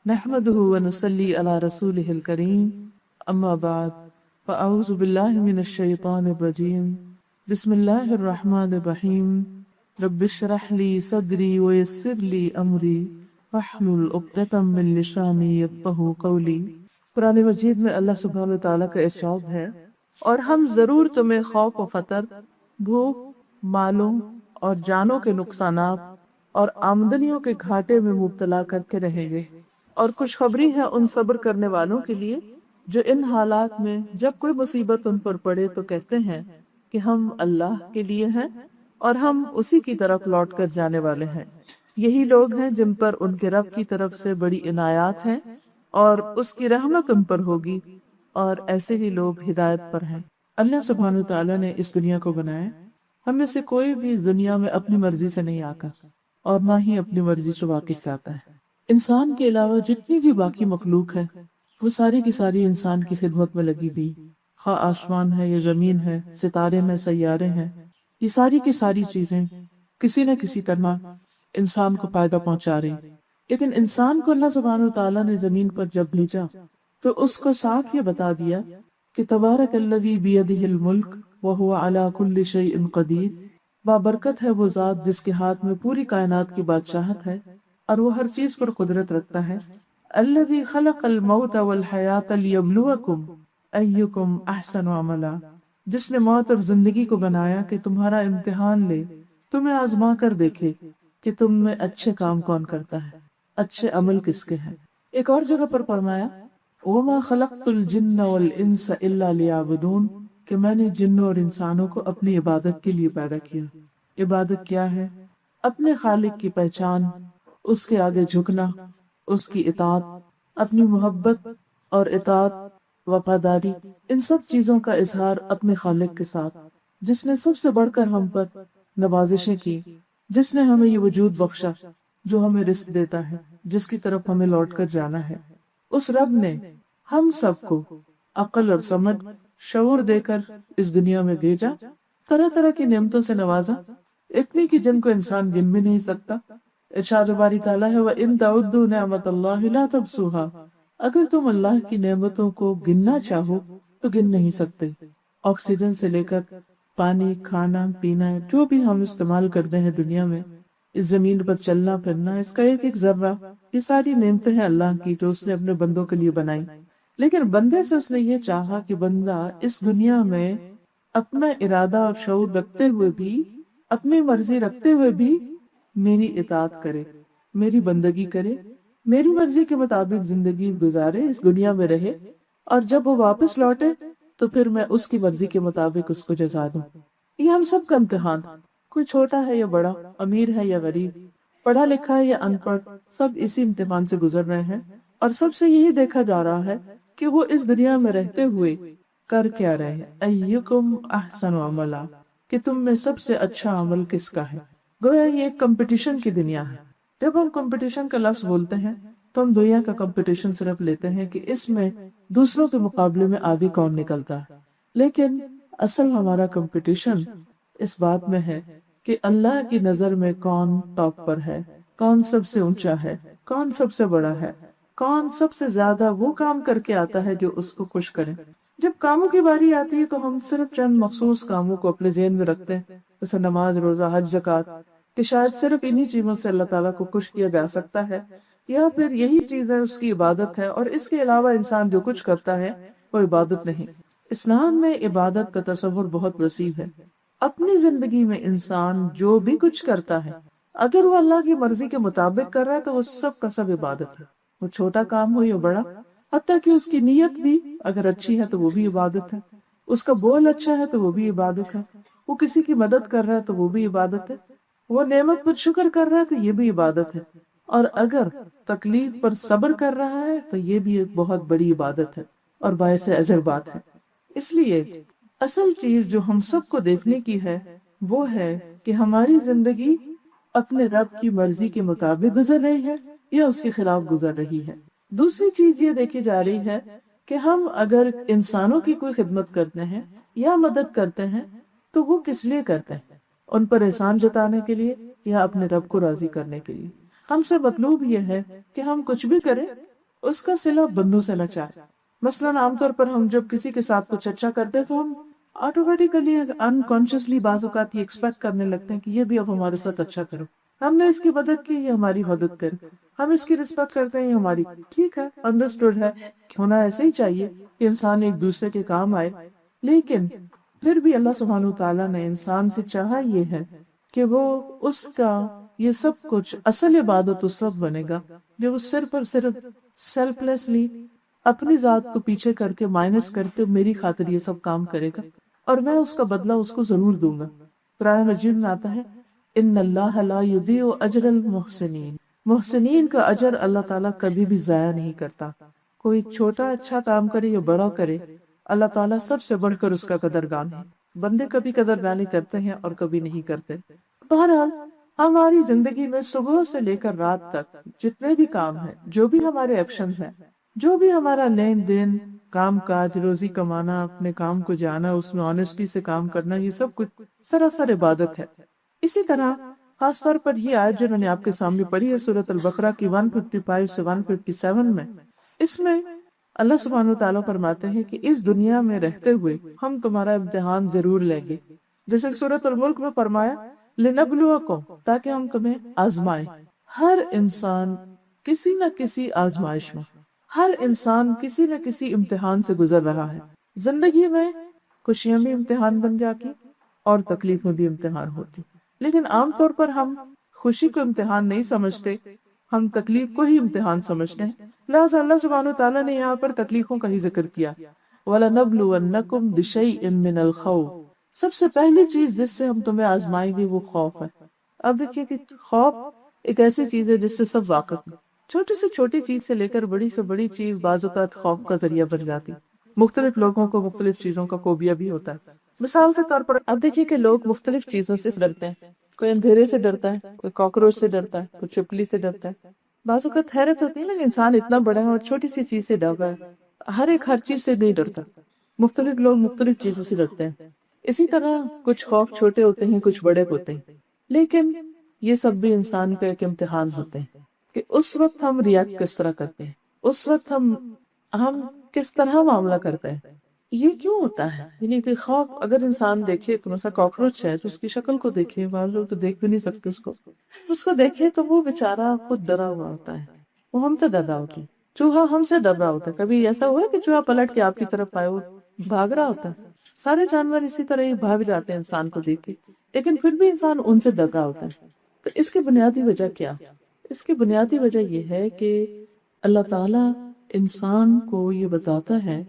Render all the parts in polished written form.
نحمده ونصلي على رسوله الكريم اما بعد فاعوذ بالله من الشيطان الرجيم بسم الله الرحمن الرحيم رب اشرح لي صدري ويسر لي امري واحلل عقدة من لساني يفقهوا قولي۔ قرآن مجید میں اللہ سبحانہ وتعالیٰ کا ارشاد ہے، اور ہم ضرور تمہیں خوف و فطر، بھوک، مالوں اور جانوں کے نقصانات اور آمدنیوں کے گھاٹے میں مبتلا کرتے رہیں گے، اور خوشخبری ہے ان صبر کرنے والوں کے لیے جو ان حالات میں جب کوئی مصیبت ان پر پڑے تو کہتے ہیں کہ ہم اللہ کے لیے ہیں اور ہم اسی کی طرف لوٹ کر جانے والے ہیں۔ یہی لوگ ہیں جن پر ان کے رب کی طرف سے بڑی عنایات ہیں اور اس کی رحمت ان پر ہوگی، اور ایسے ہی لوگ ہدایت پر ہیں۔ اللہ سبحانہ تعالیٰ نے اس دنیا کو بنایا، ہم میں سے کوئی بھی اس دنیا میں اپنی مرضی سے نہیں آتا اور نہ ہی اپنی مرضی سے واپس جاتا ہے۔ انسان کے علاوہ جتنی بھی باقی مخلوق ہے وہ ساری کی ساری انسان کی خدمت میں لگی ہوئی، خواہ آسمان ہے یا زمین ہے، ستارے میں، سیارے ہیں، یہ ساری کی ساری چیزیں کسی نہ کسی طرح انسان کو فائدہ پہنچا رہی۔ لیکن انسان کو اللہ سبحانہ وتعالیٰ نے زمین پر جب بھیجا تو اس کو صاف یہ بتا دیا کہ تبارک الذی بیدہ الملک وہو علی کل شیء قدیر، بابرکت ہے وہ ذات جس کے ہاتھ میں پوری کائنات کی بادشاہت ہے اور وہ ہر چیز پر قدرت رکھتا ہے۔ الذی خلق الموت والحیاۃ لیبلوکم ایکم احسن عملا، جس نے موت اور زندگی کو بنایا کہ تمہارا امتحان لے، تمہیں آزما کر دیکھے کہ تم میں اچھے کام کون کرتا ہے، اچھے عمل کس کے ہیں۔ ایک اور جگہ پر فرمایا وما خلقت الجن والانس الا لیعبدون، کہ میں نے جنوں اور انسانوں کو اپنی عبادت کے لیے پیدا کیا۔ عبادت کیا ہے؟ اپنے خالق کی پہچان، اس کے آگے جھکنا، اس کی اطاعت، اپنی محبت اور اطاعت، وفاداری، ان سب چیزوں کا اظہار اپنے خالق کے ساتھ، جس نے سب سے بڑھ کر ہم پر نوازشیں کی، جس نے ہمیں یہ وجود بخشا جو ہمیں رزق دیتا ہے، جس کی طرف ہمیں لوٹ کر جانا ہے۔ اس رب نے ہم سب کو عقل اور سمجھ، شعور دے کر اس دنیا میں بھیجا، طرح طرح کی نعمتوں سے نوازا، اتنی کہ جن کو انسان گن بھی نہیں سکتا۔ ارشاد باری تعالیٰ ہے وَإِن تَعُدُّوا نِعْمَتَ اللَّهِ لَا تُحْصُوهَا، اگر تم اللہ کی نعمتوں کو گننا چاہو تو گن نہیں سکتے۔ آکسیجن سے لے کر پانی، کھانا پینا، جو بھی ہم استعمال کرتے ہیں دنیا میں، اس زمین پر چلنا پھرنا، اس کا ایک ایک ذرہ، یہ ساری نعمتیں ہیں اللہ کی جو اس نے اپنے بندوں کے لیے بنائی۔ لیکن بندے سے اس نے یہ چاہا کہ بندہ اس دنیا میں اپنا ارادہ اور شعور رکھتے ہوئے بھی، اپنی مرضی رکھتے ہوئے بھی میری اطاعت کرے، میری بندگی کرے، میری مرضی کے مطابق زندگی گزارے، اس دنیا میں رہے، اور جب وہ واپس لوٹے تو پھر میں اس کی مرضی کے مطابق اس کو جزا دوں۔ یہ ہم سب کا امتحان، کوئی چھوٹا ہے یا بڑا، امیر ہے یا غریب، پڑھا لکھا ہے یا ان پڑھ، سب اسی امتحان سے گزر رہے ہیں، اور سب سے یہی دیکھا جا رہا ہے کہ وہ اس دنیا میں رہتے ہوئے کر کیا رہے ہیں۔ ایکم احسن عملا، کہ تم میں سب سے اچھا عمل کس کا ہے۔ گویا یہ ایک کمپٹیشن کی دنیا ہے۔ جب ہم کمپٹیشن کا لفظ بولتے ہیں تو ہم دنیا کا کمپٹیشن صرف لیتے ہیں کہ اس میں دوسروں کے مقابلے میں آگے کون نکلتا ہے، لیکن اصل ہمارا کمپٹیشن اس بات میں ہے کہ اللہ کی نظر میں کون ٹاپ پر ہے، کون سب سے اونچا ہے، کون سب سے بڑا ہے، کون سب سے زیادہ وہ کام کر کے آتا ہے جو اس کو خوش کرے۔ جب کاموں کی باری آتی ہے تو ہم صرف چند مخصوص کاموں کو اپنے ذہن میں رکھتے ہیں، جیسے نماز، روزہ، حج، زکوٰۃ، کہ شاید صرف انہی چیزوں سے اللہ تعالیٰ کو خوش کیا جا سکتا ہے، یا پھر یہی چیزیں اس کی عبادت ہے، اور اس کے علاوہ انسان جو کچھ کرتا ہے وہ عبادت نہیں۔ اسلام میں عبادت کا تصور بہت وسیع ہے۔ اپنی زندگی میں انسان جو بھی کچھ کرتا ہے اگر وہ اللہ کی مرضی کے مطابق کر رہا ہے تو وہ سب کا سب عبادت ہے، وہ چھوٹا کام ہو یا بڑا، حتیٰ کہ اس کی نیت بھی اگر اچھی ہے تو وہ بھی عبادت ہے، اس کا بول اچھا ہے تو وہ بھی عبادت ہے، وہ کسی کی مدد کر رہا ہے تو وہ بھی عبادت ہے، وہ نعمت پر شکر کر رہا ہے تو یہ بھی عبادت ہے، اور اگر تکلیف پر صبر کر رہا ہے تو یہ بھی ایک بہت بڑی عبادت ہے اور باعث اجر بات ہے۔ اس لیے اصل چیز جو ہم سب کو دیکھنے کی ہے وہ ہے کہ ہماری زندگی اپنے رب کی مرضی کے مطابق گزر رہی ہے یا اس کے خلاف گزر رہی ہے۔ دوسری چیز یہ دیکھی جا رہی ہے کہ ہم اگر انسانوں کی کوئی خدمت کرتے ہیں یا مدد کرتے ہیں تو وہ کس لیے کرتے ہیں، ان پر احسان جتانے کے لیے یا اپنے رب کو راضی کرنے کے لیے۔ ہم سے مطلوب یہ ہے کہ ہم کچھ بھی کریں اس کا صلہ بندوں سے نہ چاہے. مثلاً عام طور پر ہم جب کسی کے ساتھ کچھ اچھا کرتے ہیں تو ہم آٹومیٹیکلی انکانشیسلی بعض اوقات یہ ایکسپیکٹ کرنے لگتے ہیں کہ یہ بھی اب ہمارے ساتھ اچھا کرو. ہم نے اس کی مدد کی، یہ ہماری مدد کرے. ہم اس کی رسپیکٹ کرتے ہیں، یہ ہماری. ٹھیک ہے، انڈرسٹوڈ ہے، ہونا ایسے ہی چاہیے کہ انسان ایک دوسرے کے کام آئے. لیکن پھر بھی اللہ سبحانہ تعالیٰ نے انسان سے چاہا یہ ہے کہ وہ اس کا یہ سب کچھ اصل عبادت اس وقت بنے گا جو وہ صرف اور صرف سیلف لیسلی اپنی ذات کو پیچھے کر کے مائنس کر کے میری خاطر یہ سب کام کرے گا، اور میں اس کا بدلہ اس کو ضرور دوں گا. قرآن مجید میں آتا ہے ان اللہ لا یضیع اجر المحسنین، محسنین کا اجر اللہ تعالیٰ کبھی بھی ضائع نہیں کرتا. کوئی چھوٹا اچھا کام کرے یا بڑا کرے، اللہ تعالیٰ سب سے بڑھ کر اس کا قدردان ہے. بندے کبھی قدردانی کرتے ہیں اور کبھی نہیں کرتے. بہرحال ہماری زندگی میں صبح سے لے کر رات تک جتنے بھی کام ہیں، جو بھی ہمارے ایکشنز ہیں، جو بھی ہمارا لین دین، کام کاج، روزی کمانا، اپنے کام کو جانا، اس میں آنےسٹی سے کام کرنا، یہ سب کچھ سراسر عبادت ہے. اسی طرح خاص طور پر یہ آیت جو میں نے آپ کے سامنے پڑھی ہے سورۃ البقرہ کی 155 سے 157 میں، اس میں اللہ سبحانہ وتعالیٰ فرماتے ہیں کہ اس دنیا میں رہتے ہوئے ہم تمہارا امتحان ضرور لیں گے. جیسے سورۃ الملک میں فرمایا لنبلوکم، تاکہ ہم تمہیں آزمائیں. ہر انسان کسی نہ کسی آزمائش میں، ہر انسان کسی نہ کسی امتحان سے گزر رہا ہے. زندگی میں خوشیاں بھی امتحان بن جاتی اور تکلیفیں بھی امتحان ہوتی، لیکن عام طور پر ہم خوشی کو امتحان نہیں سمجھتے، ہم تکلیف کو ہی امتحان سمجھتے ہیں. لہٰذا اللہ سبحانہ وتعالیٰ نے یہاں پر تکلیفوں کا ہی ذکر کیا. وَلَنَبْلُوَنَّكُمْ بِشَيْءٍ مِّنَ الْخَوْفِ، سب سے پہلی چیز جس سے ہم تمہیں آزمائیں گے وہ خوف ہے. اب دیکھیے کہ خوف ایک ایسی چیز ہے جس سے سب واقف ہیں. چھوٹی سے چھوٹی چیز سے لے کر بڑی سے بڑی چیز بعض اوقات خوف کا ذریعہ بن جاتی. مختلف لوگوں کو مختلف چیزوں کا فوبیا بھی ہوتا ہے. مثال کے طور پر اب دیکھیے کہ لوگ مختلف چیزوں سے ڈرتے ہیں. کوئی اندھیرے سے ڈرتا ہے، کوئی کاکروچ سے ڈرتا ہے، کوئی چھپکلی سے ڈرتا ہے. بعض اوقات حیرت ہوتی ہے لیکن انسان اتنا بڑا ہے اور چھوٹی سی چیز سے ڈر گیا. ہر ایک ہر چیز سے نہیں ڈرتا، مختلف لوگ مختلف چیزوں سے ڈرتے ہیں. اسی طرح کچھ خوف چھوٹے ہوتے ہیں، کچھ بڑے ہوتے ہیں، لیکن یہ سب بھی انسان کا ایک امتحان ہوتے ہیں کہ اس وقت ہم ریاکٹ کس طرح کرتے ہیں، اس وقت ہم کس طرح معاملہ کرتے ہیں. یہ کیوں ہوتا ہے؟ یعنی کہ خوف اگر انسان دیکھے تو مثلا کاکروچ ہے تو اس کی شکل کو دیکھے، بعض لوگ تو دیکھ بھی نہیں سکتے اس کو دیکھے تو وہ بیچارہ خود ڈرا ہوا ہوتا ہے، وہ ہم سے ڈر رہا ہوتا ہے. چوہا ہم سے ڈر رہا ہوتا ہے. کبھی ایسا ہوا ہے کہ چوہا پلٹ کے آپ کی طرف آئے، وہ بھاگ رہا ہوتا ہے. سارے جانور اسی طرح ہی بھاگ جاتے ہیں انسان کو دیکھ کے، لیکن پھر بھی انسان ان سے ڈر رہا ہوتا ہے. تو اس کی بنیادی وجہ کیا؟ اس کی بنیادی وجہ یہ ہے کہ اللہ تعالیٰ انسان کو یہ بتاتا ہے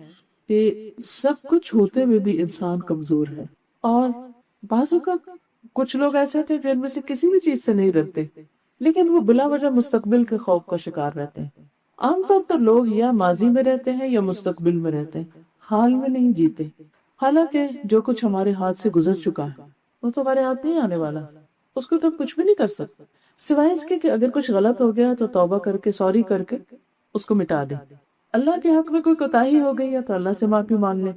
کہ سب کچھ ہوتے ہوئے بھی انسان کمزور ہے. اور بعض اوقات کچھ لوگ ایسے تھے جو ان میں سے کسی بھی چیز سے نہیں ڈرتے، لیکن وہ بلا وجہ مستقبل کے خوف کا شکار رہتے ہیں. عام طور پر لوگ یا ماضی میں رہتے ہیں یا مستقبل میں رہتے ہیں، حال میں نہیں جیتے. حالانکہ جو کچھ ہمارے ہاتھ سے گزر چکا ہے وہ تو ہمارے ہاتھ نہیں آنے والا، اس کو تو ہم کچھ بھی نہیں کر سکتے سوائے اس کے کہ اگر کچھ غلط ہو گیا تو توبہ کر کے، سوری کر کے اس کو مٹا دیں. اللہ کے حق میں کوئی کوتاہی ہو گئی ہے تو اللہ سے معافی مانگ لیں،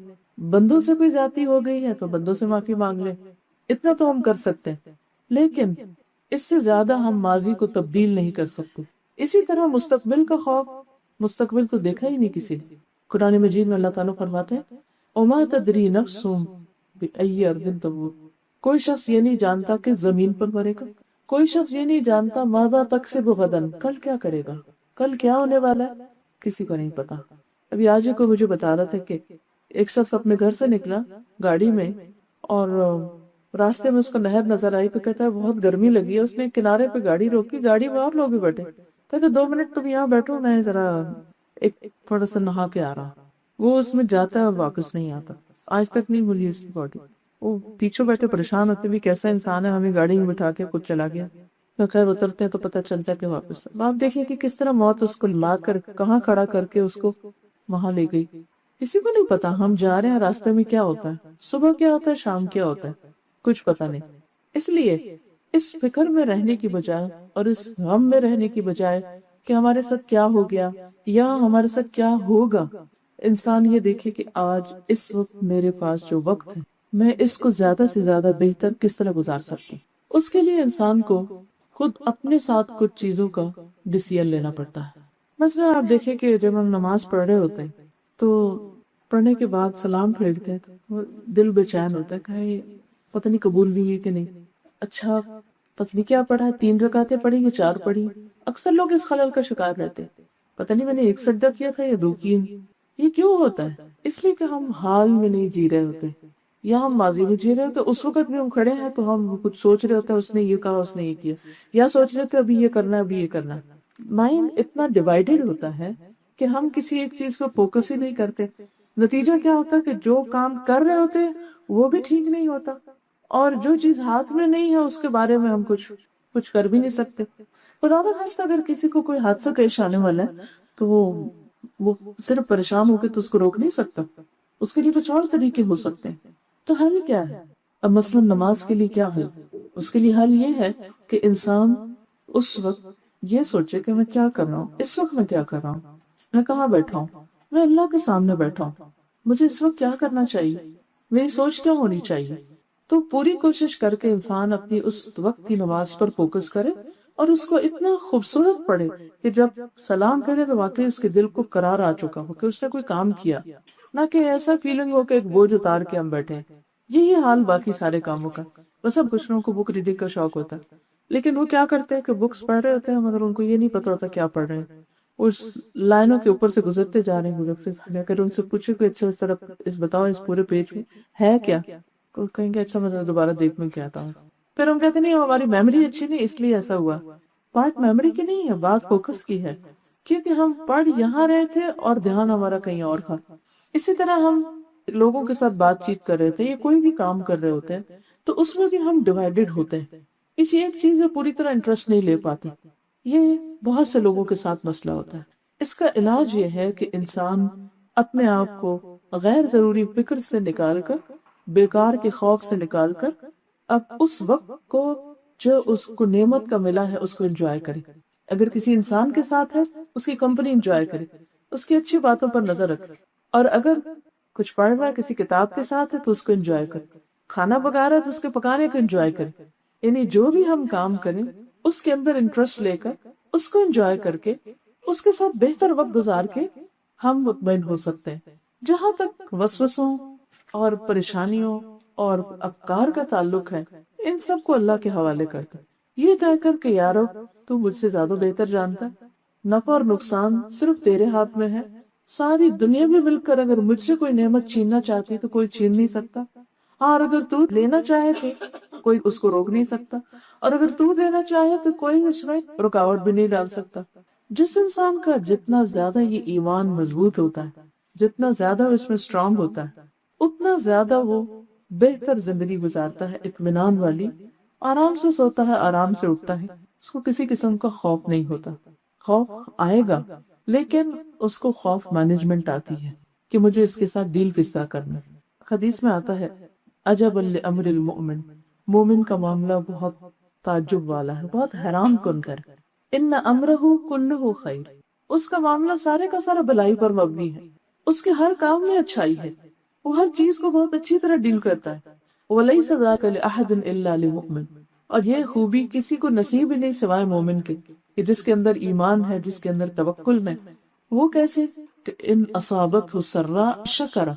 بندوں سے کوئی زیادتی ہو گئی ہے تو بندوں سے معافی مانگ لیں. اتنا تو ہم کر سکتے ہیں، لیکن اس سے زیادہ ہم ماضی کو تبدیل نہیں کر سکتے. اسی طرح مستقبل کا خوف، مستقبل تو دیکھا ہی نہیں کسی نے. قرآن مجید میں اللہ تعالیٰ فرماتے ہیں وَمَا تَدْرِي نَفْسٌ بِأَيِّ أَرْضٍ تَمُوتُ، کوئی شخص یہ نہیں جانتا کہ زمین پر مرے گا، کوئی شخص یہ نہیں جانتا ماذا تکسب غداً، کل کیا کرے گا، کل کیا ہونے والا ہے، کسی کو نہیں پتا. ابھی آج ہی کوئی مجھے بتا رہا تھا کہ ایک شخص اپنے گھر سے نکلا گاڑی میں اور راستے میں اس کو نہر نظر آئی تو کہتا ہے بہت گرمی لگی ہے. اس نے کنارے پہ گاڑی روکی، گاڑی میں اور لوگ بھی بیٹھے. کہتے 2 منٹ تم یہاں بیٹھو، میں ذرا ایک تھوڑا سا نہا کے آ رہا. وہ اس میں جاتا ہے اور واپس نہیں آتا. آج تک نہیں ملی اس کی باڈی. وہ پیچھے بیٹھے پریشان ہوتے بھی کیسا انسان ہے، ہمیں گاڑی میں بٹھا کے کچھ چلا گیا. تو خیر اترتے ہیں تو پتہ چلتا ہے کہ واپس. آپ دیکھیں کہ کس طرح موت اس کو لا کر کہاں کھڑا کر کے اس کو وہاں لے گئی. کسی کو نہیں پتا ہم جا رہے ہیں راستے میں کیا ہوتا ہے، صبح کیا ہوتا ہے، شام کیا ہوتا ہے، کچھ پتا نہیں. اس لیے اس فکر میں رہنے کی بجائے اور اس غم میں رہنے کی بجائے کہ ہمارے ساتھ کیا ہو گیا یا ہمارے ساتھ کیا ہوگا، انسان یہ دیکھے کہ آج اس وقت میرے پاس جو وقت ہے میں اس کو زیادہ سے زیادہ بہتر کس طرح گزار سکتی ہوں. اس کے لیے انسان کو خود اپنے ساتھ کچھ چیزوں کا ڈیسیژن لینا پڑتا ہے. مثلا آپ دیکھیں کہ جب ہم نماز پڑھ رہے ہوتے ہیں تو پڑھنے کے بعد سلام پھیرتے ہیں تو دل بے چین ہوتا ہے کہ پتہ نہیں قبول بھی ہوئی کہ نہیں. اچھا پتہ نہیں کیا پڑھا ہے، 3 رکعتیں پڑھی کہ 4 پڑھی. اکثر لوگ اس خلل کا شکار رہتے ہیں، پتہ نہیں میں نے 1 سجدہ کیا تھا یا 2 کیے. یہ کیوں ہوتا ہے؟ اس لیے کہ ہم حال میں نہیں جی رہے ہوتے، یا ہم ماضی میں جی رہے ہوتے. اس وقت بھی ہم کھڑے ہیں تو ہم کچھ سوچ رہے ہوتے ہیں، اس نے یہ کہا، اس نے یہ کیا، یا سوچ رہے ہوتے ابھی یہ کرنا ہے، ابھی یہ کرنا ہے. مائنڈ اتنا ڈیوائیڈڈ ہوتا ہے کہ ہم کسی ایک چیز پہ فوکس ہی نہیں کرتے. نتیجہ کیا ہوتا ہے کہ جو کام کر رہے ہوتے ہیں وہ بھی ٹھیک نہیں ہوتا، اور جو چیز ہاتھ میں نہیں ہے اس کے بارے میں ہم کچھ کر بھی نہیں سکتے. خدا نہ خواستہ اگر کسی کو کوئی حادثہ پیش آنے والا ہے تو وہ صرف پریشان ہو کے تو اس کو روک نہیں سکتا، اس کے لیے کچھ اور طریقے ہو سکتے ہیں. تو حل کیا ہے؟ اب مثلا نماز کے لیے کیا حل؟ اس کے لیے حل یہ ہے کہ انسان اس وقت یہ سوچے کہ میں کیا کر رہا ہوں، اس وقت میں کیا کر رہا ہوں، میں کہاں بیٹھا ہوں، میں اللہ کے سامنے بیٹھا ہوں، مجھے اس وقت کیا کرنا چاہیے، میری سوچ کیا ہونی چاہیے. تو پوری کوشش کر کے انسان اپنی اس وقت کی نماز پر فوکس کرے اور اس کو اتنا خوبصورت پڑھے کہ جب سلام کرے تو واقعی اس کے دل کو قرار آ چکا ہو کہ اس نے کوئی کام کیا، نہ کہ ایسا فیلنگ ہو کہ ایک بوجھ اتار کے ہم بیٹھے ہیں. یہی حال باقی سارے کاموں کا. بس اب کچھ لوگوں کو بک ریڈنگ کا شوق ہوتا ہے، لیکن وہ کیا کرتے ہیں کہ بکس پڑھ رہے ہوتے ہیں مگر ان کو یہ نہیں پتا ہوتا کیا پڑھ رہے ہیں. اس لائنوں کے اوپر سے گزرتے جا رہے ہیں. اگر ان سے پوچھے کہ اچھا اس طرف بتاؤ اس پورے پیج میں ہے کیا، تو کہیں گے اچھا میں دوبارہ دیکھنے کے آتا ہوں. پھر ہم کہتے نہیں ہماری میموری اچھی نہیں اس لیے ایسا ہوا. بات میموری کی نہیں ہے، بات فوکس کی ہے، کیونکہ ہم پڑھ یہاں رہے تھے اور دھیان ہمارا کہیں اور تھا. اسی طرح ہم لوگوں کے ساتھ بات چیت کر رہے تھے یا کوئی بھی کام کر رہے ہوتے ہیں تو اس میں بھی ہم ڈیوائیڈڈ ہوتے ہیں، کسی ایک چیز میں پوری طرح انٹرسٹ نہیں لے پاتے. یہ بہت سے لوگوں کے ساتھ مسئلہ ہوتا ہے. اس کا علاج یہ ہے کہ انسان اپنے آپ کو غیر ضروری فکر سے نکال کر، بیکار کے خوف سے نکال کر، اب اس وقت کو جو اس کو نعمت کا ملا ہے اس کو انجوائے کرے. اگر کسی انسان کے ساتھ ہے اس کی کمپنی انجوائے کرے، اس کی اچھی باتوں پر نظر رکھے. اور اگر کچھ پڑھ رہا ہے کسی کتاب کے ساتھ ہے تو اس کو انجوائے کرے. کھانا پکا رہا ہے تو اس کے پکانے کو انجوائے کرے. یعنی جو بھی ہم کام کریں اس کے اندر انٹرسٹ لے کر، اس کو انجوائے کر کے، اس کے ساتھ بہتر وقت گزار کے ہم مطمئن ہو سکتے ہیں. جہاں تک وسوسوں اور پریشانیوں اور افکار کا تعلق ہے، ان سب کو اللہ کے حوالے کرتے یہ کہہ کر کہ یارو تو مجھ سے زیادہ بہتر جانتا ہے، نفع اور نقصان صرف تیرے ہاتھ میں ہے. ساری دنیا بھی مل کر اگر مجھ سے کوئی نعمت چھیننا چاہتی تو کوئی چھین نہیں سکتا، اور اگر تو لینا چاہے تو کوئی اس کو روک نہیں سکتا، اور اگر تو دینا چاہے تو کوئی اس میں رکاوٹ بھی نہیں ڈال سکتا. جس انسان کا جتنا زیادہ یہ ایمان مضبوط ہوتا ہے، جتنا زیادہ اس میں اسٹرانگ ہوتا ہے، اتنا زیادہ وہ بہتر زندگی گزارتا ہے، اطمینان والی. آرام سے سوتا ہے، آرام سے اٹھتا ہے، اس کو کسی قسم کا خوف نہیں ہوتا. خوف آئے گا لیکن اس کو خوف مینجمنٹ آتی ہے کہ مجھے اس کے ساتھ ڈیل کس طرح کرنا. حدیث میں آتا ہے عجب لامر المؤمن، مومن کا معاملہ بہت تعجب والا ہے، بہت حیران کن کر. ان امرہ کلہ خیر، اس کا معاملہ سارے کا سارا بھلائی پر مبنی ہے، اس کے ہر کام میں اچھائی ہے، وہ ہر چیز کو بہت اچھی طرح ڈیل کرتا ہے. ولیس ذاک لأحد الا لمؤمن، اور یہ خوبی کسی کو نصیب ہی نہیں سوائے مومن کے، کہ جس کے اندر ایمان ہے، جس کے اندر توکل ہے. وہ کیسے؟ کہ ان اصابتہ سراء شکر،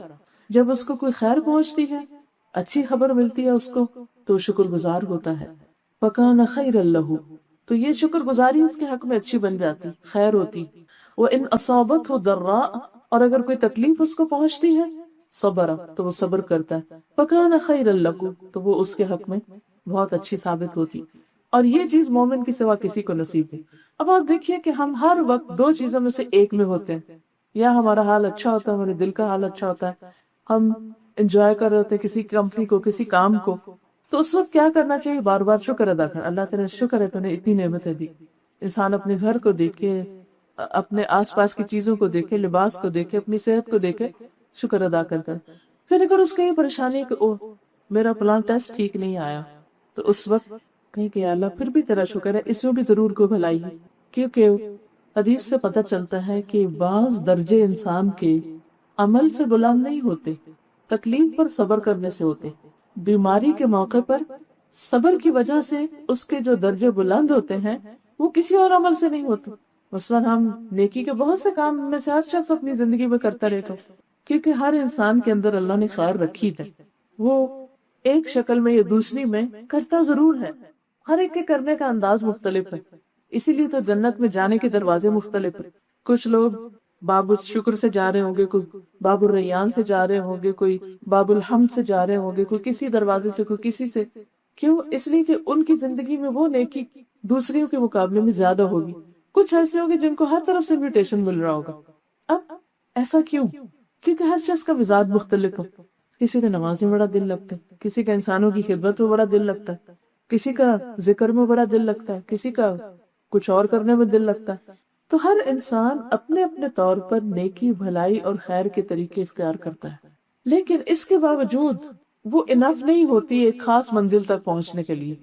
جب اس کو کوئی خیر پہنچتی ہے، اچھی خبر ملتی ہے اس کو تو شکر گزار ہوتا ہے. فکان خیرا لہ، تو یہ شکر گزاری اس کے حق میں اچھی بن جاتی، خیر ہوتی. وان اصابتہ ضراء، اور اگر کوئی تکلیف اس کو پہنچتی ہے، صبر، تو وہ صبر کرتا ہے. فکان خیرا لہ، تو وہ اس کے حق میں بہت اچھی ثابت ہوتی. اور یہ چیز مومن کی سوا کسی کو نصیب نہیں. اب آپ دیکھیے کہ ہم ہر وقت 2 چیزوں میں سے ایک میں ہوتے ہیں، یا ہمارا حال اچھا ہوتا ہے، ہمارے دل کا حال اچھا ہوتا ہے، ہم انجوائے کر رہے ہوتے ہیں کسی کمپنی کو، کسی کام کو، تو اس وقت کیا کرنا چاہیے؟ بار بار شکر ادا کر. اللہ تعالیٰ شکر ہے تو نے اتنی نعمتیں دی. انسان اپنے گھر کو دیکھے، اپنے آس پاس کی چیزوں کو دیکھے، لباس کو دیکھے، اپنی صحت کو دیکھے، شکر ادا کر. پھر اگر اس کا یہ پریشانی ہے کہ او میرا پلان ٹیسٹ ٹھیک نہیں آیا، تو اس وقت کہیں کہ اللہ پھر بھی تیرا شکر ہے، اس میں بھی ضرور کوئی بھلائی ہے. کیونکہ حدیث سے پتہ چلتا ہے کہ بعض درجے انسان کے عمل سے بلند نہیں ہوتے، تکلیف پر صبر کرنے سے ہوتے. بیماری کے موقع پر صبر کی وجہ سے اس کے جو درجے بلند ہوتے ہیں وہ کسی اور عمل سے نہیں ہوتے. مثلاً ہم نیکی کے بہت سے کام میں سے ہر شخص اپنی زندگی میں کرتا رہتا، کیونکہ ہر انسان کے اندر اللہ نے خیر رکھی ہے، وہ ایک شکل میں یا دوسری میں کرتا ضرور ہے. ہر ایک کے کرنے کا انداز مختلف ہے، اسی لیے تو جنت میں جانے کے دروازے مختلف ہیں. کچھ لوگ باب الشکر سے جا رہے ہوں گے، کوئی باب الریان سے جا رہے ہوں گے، کوئی باب الحمد سے جا رہے ہوں گے، کوئی کسی دروازے سے، کوئی کسی سے. کیوں؟ اس لیے کہ ان کی زندگی میں وہ نیکی دوسریوں کے مقابلے میں زیادہ ہوگی. کچھ ایسے ہوں گے جن کو ہر طرف سے انویٹیشن مل رہا ہوگا. اب ایسا کیوں؟ کیونکہ ہر شخص کا مزاج مختلف ہو. کسی کا نماز میں بڑا دل لگتا ہے، کسی کا انسانوں کی خدمت میں بڑا دل لگتا ہے، کسی کا ذکر میں بڑا دل لگتا ہے، کسی کا کچھ اور کرنے میں دل لگتا ہے. تو ہر انسان اپنے اپنے طور پر نیکی، بھلائی اور خیر کے طریقے اختیار کرتا ہے، لیکن اس کے باوجود وہ انف نہیں ہوتی ایک خاص منزل تک پہنچنے کے لیے.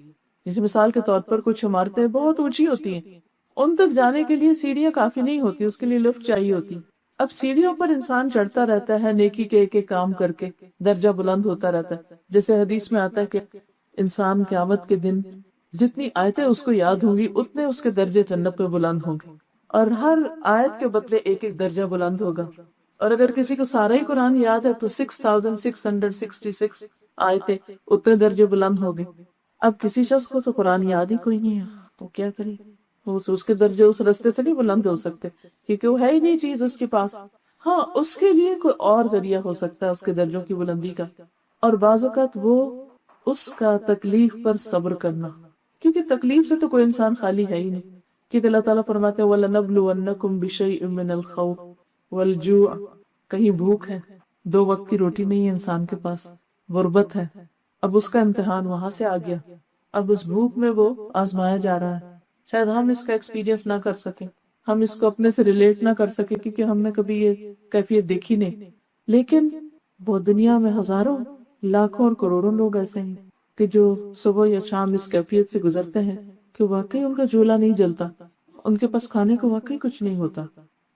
جیسے مثال کے طور پر کچھ عمارتیں بہت اونچی ہوتی ہیں، ان تک جانے کے لیے سیڑھیاں کافی نہیں ہوتی، اس کے لیے لفٹ چاہیے ہوتی. اب سیڑھیوں پر انسان چڑھتا رہتا ہے نیکی کے ایک ایک کام کر کے، درجہ بلند ہوتا رہتا ہے. جیسے حدیث میں آتا ہے کہ انسان قیامت کے دن جتنی آیتیں اس کو یاد ہوں گی اتنے اس کے درجے جنت میں بلند ہوں گے، اور ہر آیت کے بدلے ایک ایک درجہ بلند ہوگا. اور اگر کسی کو سارا ہی قرآن یاد ہے تو 6666 آیتیں، اتنے درجے بلند ہو گئے. اب کسی شخص کو تو قرآن یاد ہی کوئی نہیں ہے، تو کیا کرے؟ اس کے درجے اس رستے سے نہیں بلند ہو سکتے، کیونکہ وہ ہے ہی نہیں چیز اس کے پاس. ہاں، اس کے لیے کوئی اور ذریعہ ہو سکتا ہے اس کے درجوں کی بلندی کا، اور بعض اوقات وہ اس کا تکلیف پر صبر کرنا، کیونکہ تکلیف سے تو کوئی انسان خالی ہے ہی نہیں. کیونکہ اللہ تعالیٰ فرماتے ہیں وَلَنَبْلُوَنَّكُمْ بِشَيْءٍ مِّنَ الْخَوْفِ وَالْجُوعِ. کہیں بھوک ہے، 2 وقت کی روٹی نہیں ہے انسان کے پاس، غربت ہے. اب اس کا امتحان وہاں سے آ گیا، اب اس بھوک میں وہ آزمایا جا رہا ہے. شاید ہم اس کا ایکسپیرینس نہ کر سکیں، ہم اس کو اپنے سے ریلیٹ نہ کر سکیں، کیونکہ ہم نے کبھی یہ کیفیت دیکھی نہیں. لیکن وہ دنیا میں ہزاروں، لاکھوں اور کروڑوں لوگ ایسے ہیں کہ جو صبح یا شام اس کیفیت سے گزرتے ہیں کہ واقعی ان کا چولہا نہیں جلتا، ان کے پاس کھانے کو واقعی کچھ نہیں ہوتا،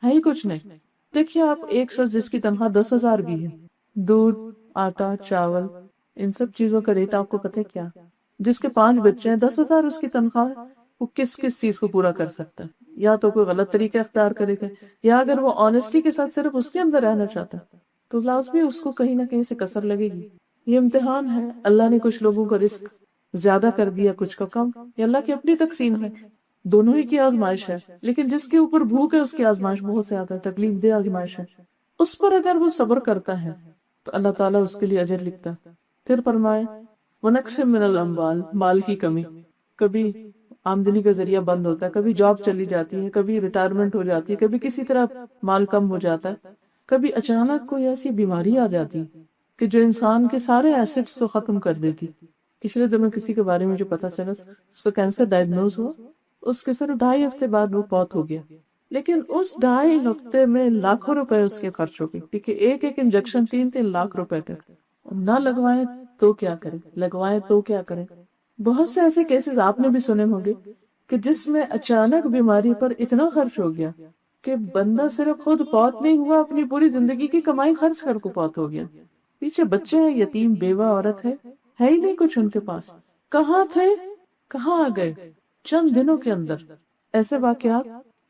ہے ہی کچھ نہیں. دیکھیے آپ، ایک شخص جس کی تنخواہ 10,000 بھی ہے، دودھ، آٹا، چاول، ان سب چیزوں کا ریٹ آپ کو پتہ ہے کیا؟ جس کے 5 بچے ہیں، 10,000 اس کی تنخواہ ہے، وہ کس چیز کو پورا کر سکتا ہے؟ یا تو کوئی غلط طریقہ اختیار کرے گا، یا اگر وہ آنےسٹی کے ساتھ صرف اس کے اندر رہنا چاہتا ہے تو لازمی اس کو کہیں نہ کہیں سے کسر لگے گی. یہ امتحان ہے. اللہ نے کچھ لوگوں کا رزق زیادہ کر دیا، کچھ کا کم، یہ اللہ کی اپنی تقسیم ہے، دونوں ہی کی آزمائش ہے. لیکن جس کے اوپر بھوک ہے اس کی آزمائش بہت زیادہ ہے، تکلیف دہ آزمائش ہے. اس پر اگر وہ صبر کرتا ہے تو اللہ تعالیٰ اس کے لیے اجر لکھتا ہے. پھر فرمائے وَنَقْصٍ مِّنَ الْأَمْوَالِ، مال کی کمی. کبھی آمدنی کا ذریعہ بند ہوتا ہے، کبھی جاب چلی جاتی ہے، کبھی ریٹائرمنٹ ہو جاتی ہے، کبھی کسی طرح مال کم ہو جاتا ہے، کبھی اچانک کوئی ایسی بیماری آ جاتی کہ جو انسان کے سارے ایسٹس کو ختم کر دیتی. پچھلے دنوں کسی کے بارے میں جو پتا چلا، اس کو کینسر ڈائگنوز ہوا، اس کے صرف 2.5 ہفتے بعد وہ فوت ہو گیا. لیکن اس 2.5 ہفتے میں لاکھوں روپے اس کے خرچ ہو گئے، کیونکہ ایک ایک انجیکشن 3 لاکھ روپے کا. نہ لگوائیں تو کیا کریں، لگوائیں تو کیا کریں. بہت سے ایسے کیسز آپ نے بھی سنے ہوں گے کہ جس میں اچانک بیماری پر اتنا خرچ ہو گیا کہ بندہ صرف خود فوت نہیں ہوا، اپنی پوری زندگی کی کمائی خرچ کر کو فوت ہو گیا. پیچھے بچے ہیں، یتیم بیوہ عورت ہے ہی نہیں کچھ ان کے پاس. کہاں تھے، کہاں آ گئے چند دنوں کے اندر. ایسے واقعات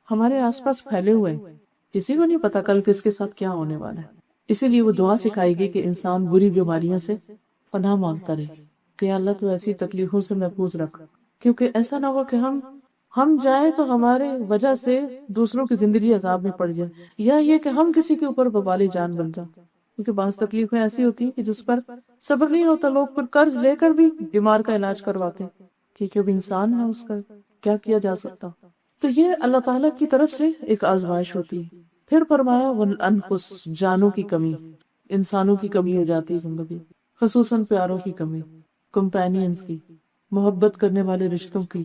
ہمارے آس پاس پھیلے ہوئے ہیں، کسی کو نہیں پتا کل کس کے ساتھ کیا ہونے والا ہے. اسی لیے وہ دعا سکھائی گئی کہ انسان بری بیماریوں سے پناہ مانگتا رہے کہ اللہ تو ایسی تکلیفوں سے محفوظ رکھ، کیونکہ ایسا نہ ہو کہ ہم جائیں تو ہمارے وجہ سے دوسروں کی زندگی عذاب میں پڑ جائے، یا یہ کہ ہم کسی کے اوپر وبال جان بن جائیں. کیونکہ بعض تکلیفیں ایسی ہوتی ہیں کہ جس پر صبر نہیں ہوتا، لوگ پر قرض لے کر بھی بیمار کا علاج کرواتے ہیں، کیونکہ وہ انسان ہے، اس کا کیا کیا جا سکتا. تو یہ اللہ تعالیٰ کی طرف سے ایک آزمائش ہوتی ہے. پھر فرمایا وَالْأَنفُسِ، جانوں کی کمی، انسانوں کی کمی ہو جاتی ہے زندگی، خصوصاً پیاروں کی کمی، کمپینینز کی، محبت کرنے والے رشتوں کی.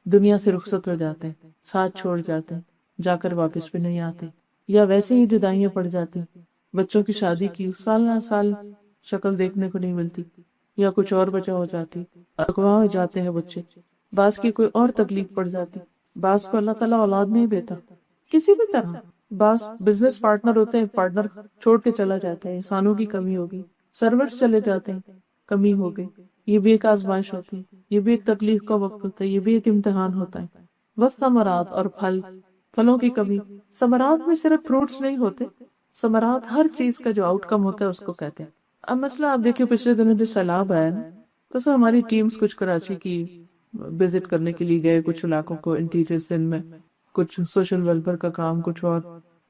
دنیا سے رخصت ہو جاتے ہیں، ساتھ چھوڑ جاتے ہیں، جا کر واپس بھی نہیں آتے، یا ویسے ہی جدائیاں پڑ جاتی. بچوں کی شادی کی، سال نہ سال شکل دیکھنے کو نہیں ملتی، یا کچھ اور وجہ ہو جاتی، اغوا ہو جاتے ہیں بچے، بعض کی کوئی اور تکلیف پڑ جاتی، بعض کو اللہ تعالیٰ اولاد نہیں دیتا کسی بھی طرح، بعض بزنس پارٹنر ہوتے ہیں، پارٹنر چھوڑ کے چلا جاتا ہے، انسانوں کی کمی ہوگی، سرورز چلے جاتے ہیں، کمی ہو گئی. یہ بھی ایک آزمائش ہوتی ہے. یہ بھی ایک تکلیف کا وقت ہوتا ہے، یہ بھی ایک امتحان ہوتا ہے۔ والثمرات، اور پھل، پھلوں کی کمی۔ ثمرات میں صرف فروٹس نہیں ہوتے، ثمرات ہر چیز کا جو آؤٹ کم ہوتا ہے اس کو کہتے ہیں۔ اب مسئلہ آپ دیکھیے، پچھلے دنوں جو سیلاب آیا نا، تو سر ہماری ٹیمز کچھ کراچی کی وزٹ کرنے کے لیے گئے، کچھ علاقوں کو انٹیریئر سندھ میں، کچھ سوشل ویلفیئر کا کام، کچھ اور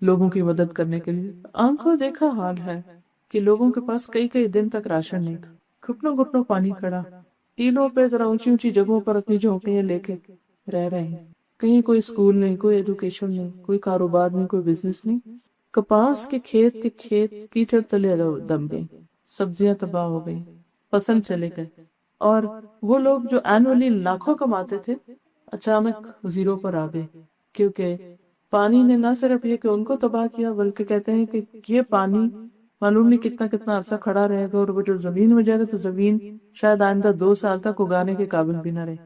لوگوں کی مدد کرنے کے لیے۔ آنکھوں دیکھا حال ہے کہ لوگوں کے پاس کئی کئی دن تک راشن نہیں تھا، گھٹنوں گھٹنوں پانی کھڑا، ٹیلوں پہ ذرا اونچی اونچی جگہوں پر اپنی جھونپڑیاں لے کے رہ رہے ہیں۔ کہیں کوئی اسکول نہیں، کوئی ایجوکیشن نہیں، کوئی کاروبار نہیں، کوئی بزنس نہیں۔ کپاس کے کھیت کیچڑ تلے دم گئے، سبزیاں تباہ ہو گئی، فصل چلے گئے، اور وہ لوگ جو اینولی لاکھوں کماتے تھے اچانک زیرو پر آ گئے، کیونکہ پانی نے نہ صرف یہ کہ ان کو تباہ کیا، بلکہ کہتے ہیں کہ یہ پانی معلوم نہیں کتنا کتنا عرصہ کھڑا رہے گا، اور وہ جو زمین میں جائے گا تو زمین شاید آئندہ 2 سال تک اگانے کے قابل بھی نہ رہے۔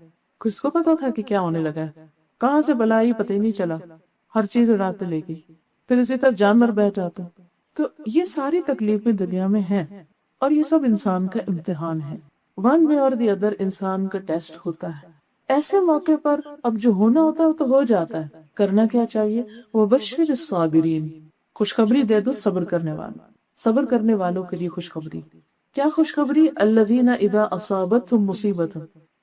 کس کو پتا تھا کہ کیا ہونے لگا ہے؟ کہاں سے بلائی پتہ ہی نہیں چلا، ہر چیز اڑاتے لے گئی، پھر اسی طرح جانور بہ جاتے۔ تو یہ ساری تکلیفیں دنیا میں ہیں، اور یہ سب انسان کا امتحان ہے، ون وے اور دی ادر انسان کا ٹیسٹ ہوتا ہے۔ ایسے موقع پر اب جو ہونا ہوتا ہے وہ تو ہو جاتا ہے، کرنا کیا چاہیے؟ وبشر الصابرین، خوشخبری دے دو صبر کرنے والوں، صبر کرنے والوں کے لیے خوشخبری۔ کیا خوشخبری؟ الذین اذا اصابتهم مصیبت،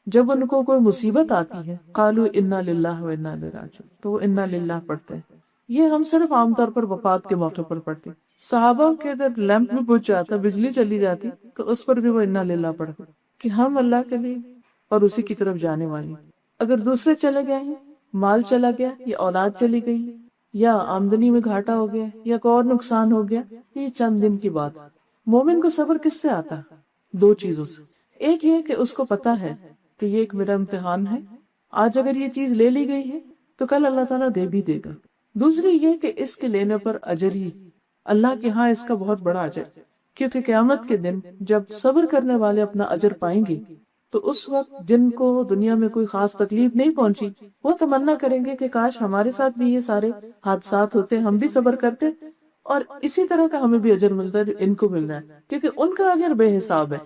جب ان کو کوئی مصیبت آتی ہے، قالوا انا للہ و انا الیہ راجعون، تو وہ انا للہ پڑھتے ہیں۔ یہ ہم صرف عام طور پر وفات کے موقع پر پڑھتے ہیں۔ صحابہ کے ادھر لیمپ بھی بجھ جاتا، بجلی چلی جاتی، تو اس پر بھی وہ انا للہ پڑھتے کہ ہم اللہ کے لیے اور اسی کی طرف جانے والی۔ اگر دوسرے چلے گئے ہیں، مال چلا گیا، یا اولاد چلی گئی، یا آمدنی میں گھاٹا ہو گیا، یا کوئی اور نقصان ہو گیا، یہ چند دن کی بات۔ مومن کو صبر کس سے آتا ہے؟ 2 چیزوں سے۔ ایک یہ کہ اس کو پتا ہے کہ یہ ایک میرا امتحان ہے، آج اگر یہ چیز لے لی گئی ہے تو کل اللہ تعالیٰ دے بھی دے گا۔ دوسری یہ کہ اس کے لینے پر اجر ہی، اللہ کے ہاں اس کا بہت بڑا اجر، کیونکہ قیامت کے دن جب صبر کرنے والے اپنا اجر پائیں گے تو اس وقت جن کو دنیا میں کوئی خاص تکلیف نہیں پہنچی، وہ تمنا کریں گے کہ کاش ہمارے ساتھ بھی یہ سارے حادثات ہوتے، ہم بھی صبر کرتے، اور اسی طرح کا ہمیں بھی اجر ملتا ہے ان کو مل رہا ہے، کیونکہ ان کا اجر بے حساب ہے۔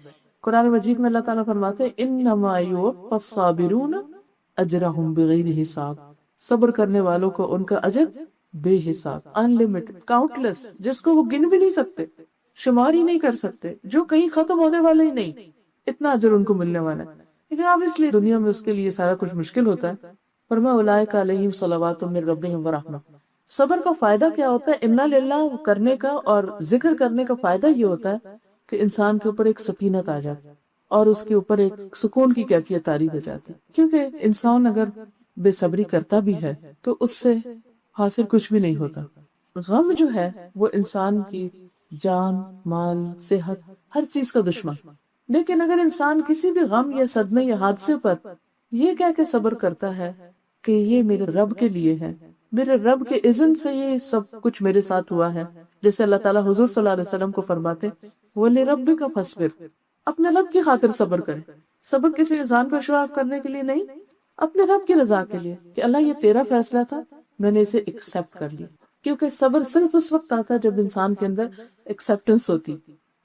قرآن مجید میں اللہ تعالیٰ فرماتے ہیں انما یوفی الصابرون اجرہم بغیر حساب، صبر کرنے والوں کو ان کا اجر بے حساب، انلمیٹڈ، کاؤنٹلیس، جس کو وہ گن بھی نہیں سکتے، شمار ہی نہیں کر سکتے، جو کہیں ختم ہونے والے ہی نہیں، اتنا اجر ان کو ملنے والا ہے۔ لیکن اب اس لیے دنیا میں اس کے لیے سارا کچھ مشکل ہوتا ہے۔ فرمایا اولئک علیہم صلوات من ربہم ورحمہ۔ صبر کا فائدہ کیا ہوتا ہے؟ انا للہ کرنے کا اور ذکر کرنے کا فائدہ یہ ہوتا ہے کہ انسان کے اوپر ایک سکینت آ جاتی اور اس کے اوپر ایک سکون کی کیفیت طاری ہو جاتی، کیونکہ انسان اگر بے صبری کرتا بھی ہے تو اس سے حاصل کچھ بھی نہیں ہوتا۔ غم جو ہے وہ انسان کی جان، مال، صحت، ہر چیز کا دشمن۔ لیکن اگر انسان کسی بھی غم یا صدمے یا حادثے پر یہ کہہ کے صبر کرتا ہے کہ یہ میرے رب کے لیے ہے، میرے رب کے اذن سے یہ سب کچھ میرے ساتھ ہوا ہے، جیسے اللہ تعالیٰ حضور صلی اللہ علیہ وسلم کو فرماتے وَلِرَبِّكَ فَاصْبِرْ، اپنے رب کی خاطر صبر کرے۔ صبر کسی انسان کو شو آف کرنے کے لیے نہیں، اپنے رب کی رضا کے لیے، کہ اللہ یہ تیرا فیصلہ تھا، میں نے اسے ایکسپٹ کر لیا۔ کیونکہ صبر صرف اس وقت آتا ہے جب انسان کے اندر ایکسپٹنس ہوتی،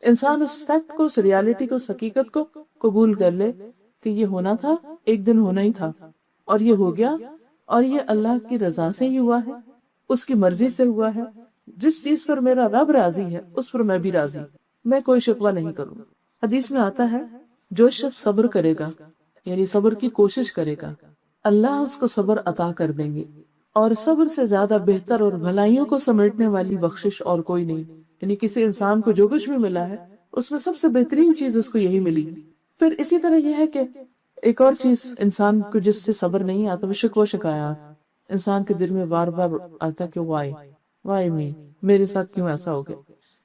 انسان اس فیکٹ کو، اس ریالٹی کو، اس حقیقت کو قبول کر لے کہ یہ ہونا تھا، ایک دن ہونا ہی تھا، اور یہ ہو گیا، اور یہ اللہ کی رضا سے ہی ہوا ہے، اس کی مرضی سے ہوا ہے۔ جس چیز پر میرا رب راضی ہے اس پر میں بھی راضی، میں کوئی شکوہ نہیں کروں۔ حدیث میں آتا ہے جو شخص صبر کرے گا، یعنی صبر کی کوشش کرے گا، اللہ اس کو صبر عطا کر دیں گے، اور صبر سے زیادہ بہتر اور بھلائیوں کو سمیٹنے والی بخشش اور کوئی نہیں۔ یعنی کسی انسان کو جو کچھ بھی ملا ہے اس میں سب سے بہترین چیز اس کو یہی ملی۔ پھر اسی طرح یہ ہے کہ ایک اور چیز انسان کو جس سے صبر نہیں آتا وہ شکوہ شکایات۔ انسان کے دل میں بار بار آتا کہ وائی می، میرے ساتھ کیوں ایسا ہو گیا؟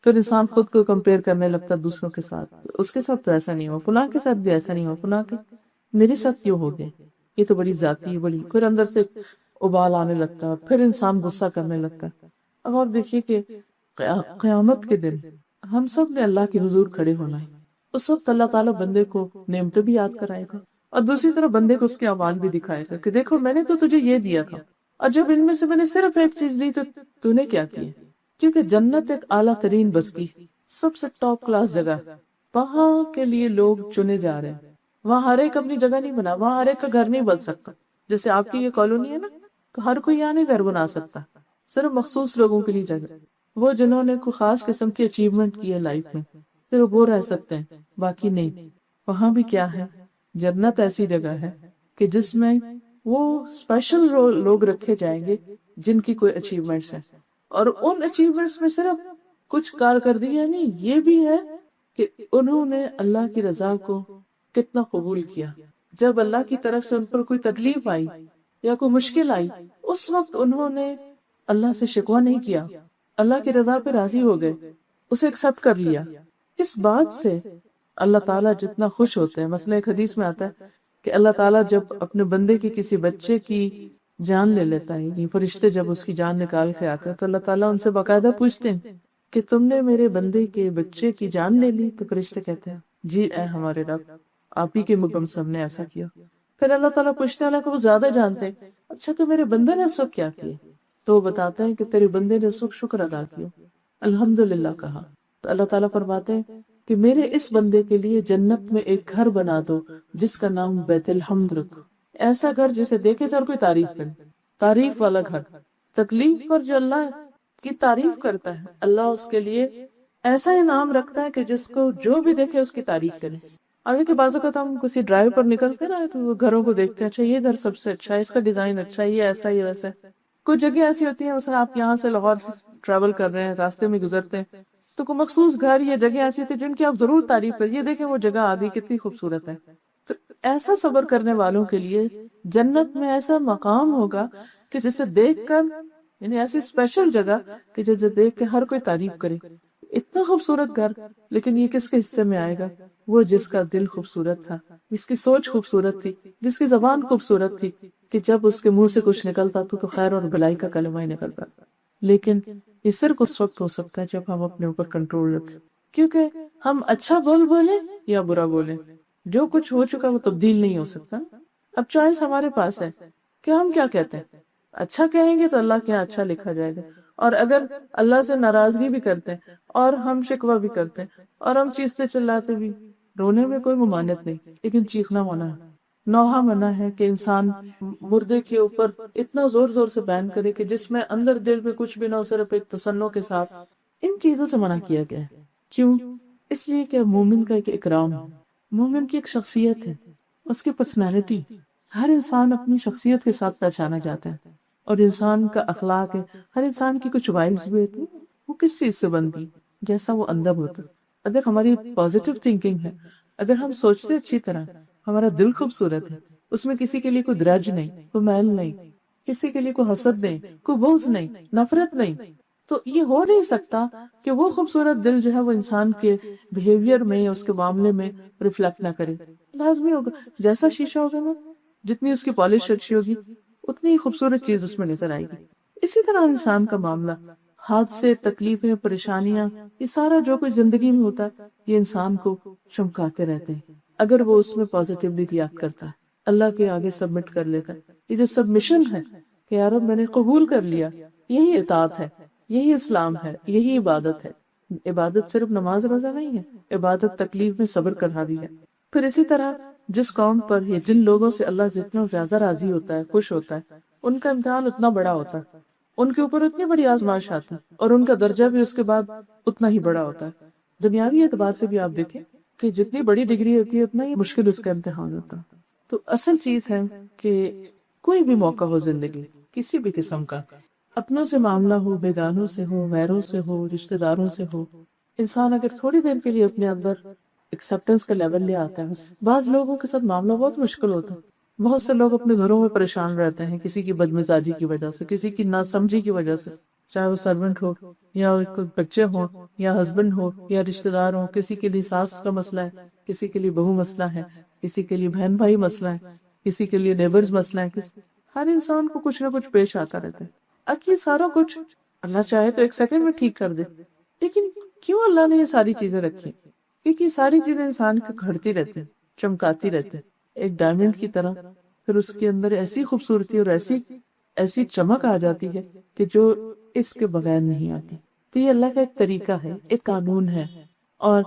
پھر انسان خود کو کمپیئر کرنے لگتا دوسروں کے ساتھ، اس کے ساتھ تو ایسا نہیں ہوا، فلاں کے ساتھ بھی ایسا نہیں ہوا، فلاں کے میرے ساتھ کیوں ہو گیا؟ یہ تو بڑی ذاتی، بڑی، پھر اندر سے ابال آنے لگتا ہے، پھر انسان غصہ کرنے لگتا ہے۔ اب آپ دیکھیے کہ قیامت کے دن ہم سب نے اللہ کے حضور کھڑے ہونا ہے، اس وقت اللہ تعالیٰ بندے کو نعمتیں بھی یاد کرائے گا، اور دوسری طرف بندے کو اس کے اعمال بھی دکھائے گا کہ دیکھو میں نے تو تجھے یہ دیا تھا، اور جب ان میں سے میں نے صرف ایک چیز لی تو نے کیا کیا؟ کیونکہ جنت ایک اعلیٰ ترین بستی، سب سے ٹاپ کلاس جگہ، وہاں کے لیے لوگ چنے جا رہے ہیں، وہاں ہر ایک اپنی جگہ نہیں بنا، وہاں ہر ایک کا گھر نہیں بن سکتا. جیسے آپ کی یہ کالونی ہے نا، تو ہر کوئی یہاں نہیں گھر بنا سکتا، صرف مخصوص لوگوں کے لیے جگہ. وہ جنہوں نے کوئی خاص قسم کی اچیومنٹ کی ہے لائف میں صرف وہ رہ سکتے ہیں، باقی نہیں. وہاں بھی کیا ہے، جنت ایسی جگہ ہے کہ جس میں وہ اسپیشل لوگ رکھے جائیں گے جن کی کوئی اچیومنٹس ہیں. اور ان اچیومنٹس میں صرف کچھ کارکردگیاں نہیں، یہ بھی ہے کہ انہوں نے اللہ کی رضا کو کتنا قبول کیا. جب اللہ کی طرف سے ان پر کوئی تکلیف آئی یا کوئی مشکل آئی، اس وقت انہوں نے اللہ سے شکوہ نہیں کیا، اللہ کی رضا پہ راضی ہو گئے، اسے ایکسپٹ کر لیا. اس بات سے اللہ تعالیٰ جتنا خوش ہوتے ہیں، مثلا ایک حدیث میں آتا ہے کہ اللہ تعالیٰ جب اپنے بندے کی کسی بچے کی جان لے لیتا ہے، یعنی فرشتے جب اس کی جان نکال کے آتے ہیں تو اللہ تعالیٰ ان سے باقاعدہ پوچھتے ہیں کہ تم نے میرے بندے کے بچے کی جان لے لی؟ تو فرشتے کہتے ہیں جی اے ہمارے رب، آپ ہی کے حکم سے ہم نے ایسا کیا. پھر اللہ تعالیٰ پوچھنے والا کو وہ زیادہ جانتے ہیں، اچھا تو میرے بندے نے اس وقت کیا کیا؟ تو وہ بتاتے ہیں کہ تیرے بندے نے اس وقت شکر ادا کیا، الحمدللہ کہا. تو اللہ تعالیٰ فرماتے ہیں کہ میرے اس بندے کے لیے جنت میں ایک گھر بنا دو جس کا نام بیت الحمد رکھو. ایسا گھر جسے دیکھے تو اور کوئی تعریف کرے، تعریف والا گھر. تکلیف پر جو اللہ کی تعریف کرتا ہے، اللہ اس کے لیے ایسا انعام رکھتا ہے کہ جس کو جو بھی دیکھے اس کی تعریف کرے. ابھی کے بازو کا ہم کسی ڈرائیو پر نکلتے نا تو وہ گھروں کو دیکھتے ہیں، اچھا یہ گھر سب سے اچھا ہے، اس کا ڈیزائن اچھا ہے، یہ ایسا یہ ویسا. کچھ جگہ ایسی ہوتی ہیں، مثلا آپ یہاں سے لاہور سے ٹریول کر رہے ہیں، راستے میں گزرتے ہیں تو کوئی مخصوص گھر یا جگہ ایسی ہوتی ہے جن کی آپ ضرور تعریف کریں، یہ دیکھیں وہ جگہ آدھی کتنی خوبصورت ہے. تو ایسا صبر کرنے والوں کے لیے جنت میں ایسا مقام ہوگا کہ جسے دیکھ کر، یعنی ایسی اسپیشل جگہ کہ جسے دیکھ کے ہر کوئی تعریف کرے. اتنا خوبصورت گھر، لیکن یہ کس کے حصے میں آئے گا؟ وہ جس کا دل خوبصورت تھا، جس کی سوچ خوبصورت تھی، جس کی زبان خوبصورت تھی، کہ جب اس کے منہ سے کچھ نکلتا تو خیر اور بھلائی کا کلمہ ہی نکلتا. لیکن یہ صرف اس وقت ہو سکتا ہے جب ہم اپنے اوپر کنٹرول رکھیں، کیونکہ ہم اچھا بولیں یا برا بولیں، جو کچھ ہو چکا وہ تبدیل نہیں ہو سکتا. اب چوائس ہمارے پاس ہے کہ ہم کیا کہتے ہیں. اچھا کہیں گے تو اللہ کے یہاں اچھا لکھا جائے گا، اور اگر اللہ سے ناراضگی بھی کرتے ہیں اور ہم شکوہ بھی کرتے ہیں اور ہم چیختے چلاتے بھی، رونے میں کوئی ممانعت نہیں، لیکن چیخنا منع ہے. نوحہ منع ہے کہ انسان مردے کے اوپر اتنا زور زور سے بیان کرے کہ جس میں اندر دل میں کچھ بھی نہ ہو، صرف ایک تسنع کے ساتھ. ان چیزوں سے منع کیا گیا ہے. کیوں؟ اس لیے کہ مومن کا ایک اکرام ہے، مومن کی ایک شخصیت ہے، اس کی پرسنالٹی. ہر انسان اپنی شخصیت کے ساتھ پہچانا جاتا ہے، اور انسان کا اخلاق ہے. ہر انسان کی کچھ وائبز بھی ہوتی ہیں، وہ کس چیز سے بنتی، جیسا وہ اندر ہوتا. اگر ہماری پازیٹیو تھنکنگ ہے، اگر ہم سوچتے اچھی طرح، ہمارا دل خوبصورت ہے، اس میں کسی کے لیے کوئی درج نہیں، کوئی میل نہیں، کسی کے لیے کوئی حسد نہیں، کوئی بغض نہیں، نفرت نہیں، تو یہ ہو نہیں سکتا کہ وہ خوبصورت دل جو ہے وہ انسان کے بیہیویئر میں یا اس کے معاملے میں ریفلیکٹ نہ کرے. لازمی ہوگا، جیسا شیشہ ہوگا نا، جتنی اس کی پالش اچھی ہوگی اتنی ہی خوبصورت چیز اس میں نظر آئے گی. اسی طرح انسان کا معاملہ، حادثے، تکلیفیں، پریشانیاں، یہ سارا جو کچھ زندگی میں ہوتا ہے یہ انسان کو چمکاتے رہتے ہیں اگر وہ اس میں پازیٹیولی ریئیکٹ کرتا ہے، اللہ کے آگے سبمٹ کر لیتا ہے. یہ جو سبمیشن ہے کہ یار اب میں نے قبول کر لیا، یہی اطاعت ہے، یہی اسلام ہے، یہی عبادت ہے. عبادت صرف نماز روزہ نہیں ہے، عبادت تکلیف میں صبر کرنا بھی ہے. پھر اسی طرح جس قوم پر یا جن لوگوں سے اللہ جتنا زیادہ راضی ہوتا ہے، خوش ہوتا ہے، ان کا امتحان اتنا بڑا ہوتا ہے، ان کے اوپر اتنی بڑی آزمائش آتی ہے، اور ان کا درجہ بھی اس کے بعد اتنا ہی بڑا ہوتا ہے. دنیاوی اعتبار سے بھی آپ دیکھیں کہ جتنی بڑی ڈگری ہوتی ہے اتنا ہی مشکل اس کا امتحان ہوتا ہے. تو اصل چیز ہے کہ کوئی بھی موقع ہو زندگی کسی بھی قسم کا، اپنوں سے معاملہ ہو، بیگانوں سے ہو، غیروں سے ہو، رشتہ داروں سے ہو، انسان اگر تھوڑی دیر کے لیے اپنے اندر ایکسپٹنس کا لیول لے آتا ہے. بعض لوگوں کے ساتھ معاملہ بہت مشکل ہوتا ہے. بہت سے لوگ اپنے گھروں میں پریشان رہتے ہیں کسی کی بدمزاجی کی وجہ سے، کسی کی ناسمجھی کی وجہ سے، چاہے وہ سرونٹ ہو یا بچے ہوں یا ہسبینڈ ہو یا رشتہ دار ہوں. کسی کے لیے ساس کا مسئلہ ہے، کسی کے لیے بہو مسئلہ ہے، کسی کے لیے بہن بھائی مسئلہ ہے، کسی کے لیے نیبرز مسئلہ ہے. ہر انسان کو کچھ نہ کچھ پیش آتا رہتا ہے. اب یہ سارا کچھ اللہ چاہے تو ایک سیکنڈ میں ٹھیک کر دے، لیکن کیوں اللہ نے یہ ساری چیزیں رکھی؟ کیونکہ یہ ساری چیزیں انسان کو گھڑتی رہتی ہیں، چمکاتی رہتی ہیں ایک ڈائمنڈ کی طرح. پھر اس کے اندر ایسی خوبصورتی اور ایسی چمک آ جاتی ہے کہ جو اس کے بغیر نہیں آتی. تو یہ اللہ کا ایک طریقہ ہے، ایک قانون ہے، اور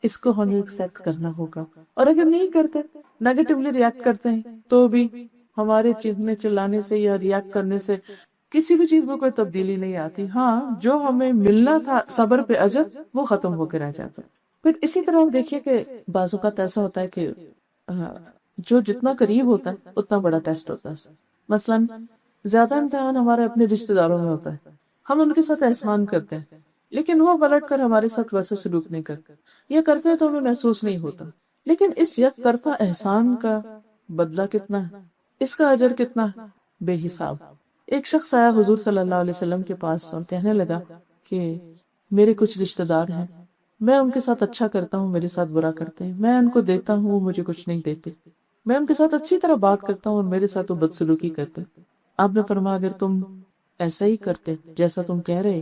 اس کو ہمیں ایکسپٹ کرنا ہوگا. اور اگر نہیں کرتے، نیگیٹولی ریئیکٹ کرتے ہیں، تو بھی ہمارے چیخنے چلانے سے یا ریئیکٹ کرنے سے کسی بھی چیز میں کوئی تبدیلی نہیں آتی. ہاں، جو ہمیں ملنا تھا صبر پہ اجر، وہ ختم ہو کے رہ جاتا. پھر اسی طرح آپ دیکھیے کہ بعض اوقات ایسا ہوتا ہے کہ جو جتنا قریب ہوتا ہے اتنا بڑا ٹیسٹ ہوتا ہے. مثلاً زیادہ امتحان ہمارے اپنے رشتہ داروں میں ہوتا ہے. ہم ان کے ساتھ احسان کرتے ہیں، لیکن وہ پلٹ کر ہمارے ساتھ ویسے سلوک نہیں کرتے، یہ کرتے ہیں تو ہمیں محسوس نہیں ہوتا. لیکن اس یک طرفہ احسان کا بدلہ کتنا ہے، اس کا اجر کتنا ہے، بے حساب. ایک شخص آیا حضور صلی اللہ علیہ وسلم کے پاس اور کہنے لگا کہ میرے کچھ رشتہ دار ہیں، میں ان کے ساتھ اچھا کرتا ہوں، میرے ساتھ برا کرتے ہیں، میں ان کو دیتا ہوں، وہ مجھے کچھ نہیں دیتے، میں ان کے ساتھ اچھی طرح بات کرتا ہوں اور میرے ساتھ وہ بدسلوکی کرتے. آپ نے فرمایا اگر تم ایسا ہی کرتے جیسا تم کہہ رہے،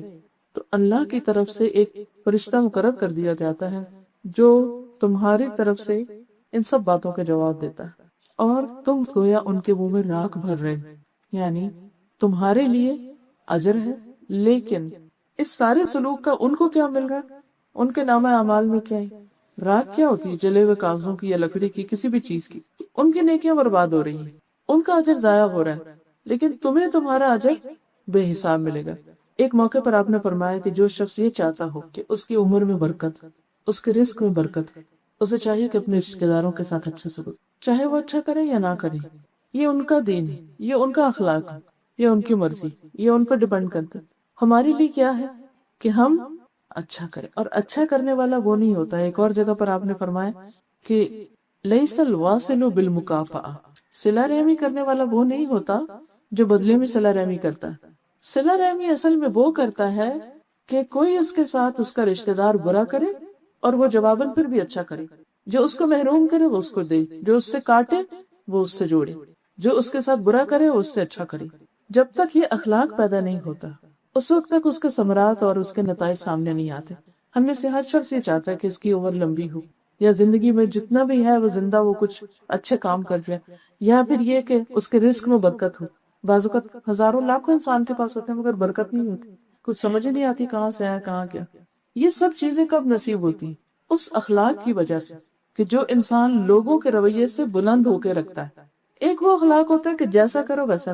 تو اللہ کی طرف سے ایک فرشتہ مقرر کر دیا جاتا ہے جو تمہاری طرف سے ان سب باتوں کا جواب دیتا ہے، اور تم گویا ان کے منہ میں راکھ بھر رہے. یعنی تمہارے لیے اجر ہے، لیکن اس سارے سلوک کا ان کو کیا مل رہا ہے؟ ان کے نامہ اعمال میں کیا ہے؟ راکھ کیا ہوتی ہے؟ جلے ہوئے کاغذوں کی یا لکڑی کی، کسی بھی چیز کی. ان کی نیکیاں برباد ہو رہی ہیں، ان کا اجر ضائع ہو رہا ہے، لیکن تمہیں تمہارا اجر بے حساب ملے گا. ایک موقع پر آپ نے فرمایا کہ جو شخص یہ چاہتا ہو کہ اس کی عمر میں برکت، اس کے رزق میں برکت، اسے چاہیے کہ اپنے رشتہ داروں کے ساتھ اچھا سلوک، چاہے وہ اچھا کرے یا نہ کرے. یہ ان کا دین ہے، یہ ان کا اخلاق ہے، یہ ان کی مرضی، یہ ان پر ڈیپینڈ کرتا ہے. ہمارے لیے کیا ہے کہ ہم اچھا کریں، اور اچھا کرنے والا وہ نہیں ہوتا. ایک اور جگہ پر آپ نے فرمایا کہ لیس الواصل بالمکافأہ، صلہ رحمی کرنے والا وہ نہیں ہوتا جو بدلے میں صلہ رحمی کرتا ہے. صلہ رحمی اصل میں وہ کرتا ہے کہ کوئی اس کے ساتھ اس کا رشتہ دار برا کرے اور وہ جواباً پھر بھی اچھا کرے. جو اس کو محروم کرے وہ اس کو دے، جو اس سے کاٹے وہ اس سے جوڑے، جو اس کے ساتھ برا کرے وہ اس سے اچھا کرے. جب تک یہ اخلاق پیدا نہیں ہوتا، اس وقت تک اس کے ثمرات اور اس کے نتائج سامنے نہیں آتے. ہم میں سے ہر شخص یہ چاہتا ہے کہ اس کی عمر لمبی ہو، یا زندگی میں جتنا بھی ہے وہ زندہ وہ کچھ اچھے کام کر جائے، یا پھر یہ کہ اس کے رزق میں برکت ہو. بعض اوقات ہزاروں لاکھوں انسان کے پاس ہوتے ہیں مگر برکت نہیں ہوتی، کچھ سمجھ ہی نہیں آتی کہاں سے آیا کہاں کیا. یہ سب چیزیں کب نصیب ہوتی ہیں؟ اس اخلاق کی وجہ سے کہ جو انسان لوگوں کے رویے سے بلند ہو کے رکھتا ہے. ایک وہ اخلاق ہوتا ہے کہ جیسا کرو ویسا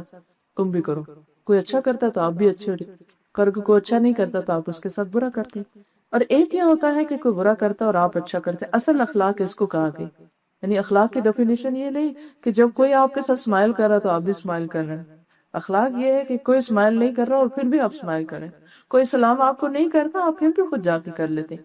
تم بھی کرو، کوئی اچھا کرتا ہے تو آپ بھی اچھے کر کے، کوئی اچھا نہیں کرتا تو آپ اس کے ساتھ برا کرتے. اور ایک یہ ہوتا ہے کہ کوئی برا کرتا اور آپ اچھا کرتے. اصل اخلاق اس کو کہا گئی، یعنی اخلاق کی ڈیفینیشن یہ نہیں کہ جب کوئی آپ کے ساتھ اسمائل کر رہا تو آپ بھی اسمائل کر رہے ہیں. اخلاق یہ ہے کہ کوئی اسمائل نہیں کر رہا اور پھر بھی آپ اسمائل کریں. کوئی سلام آپ کو نہیں کرتا آپ پھر بھی خود جا کے کر لیتے.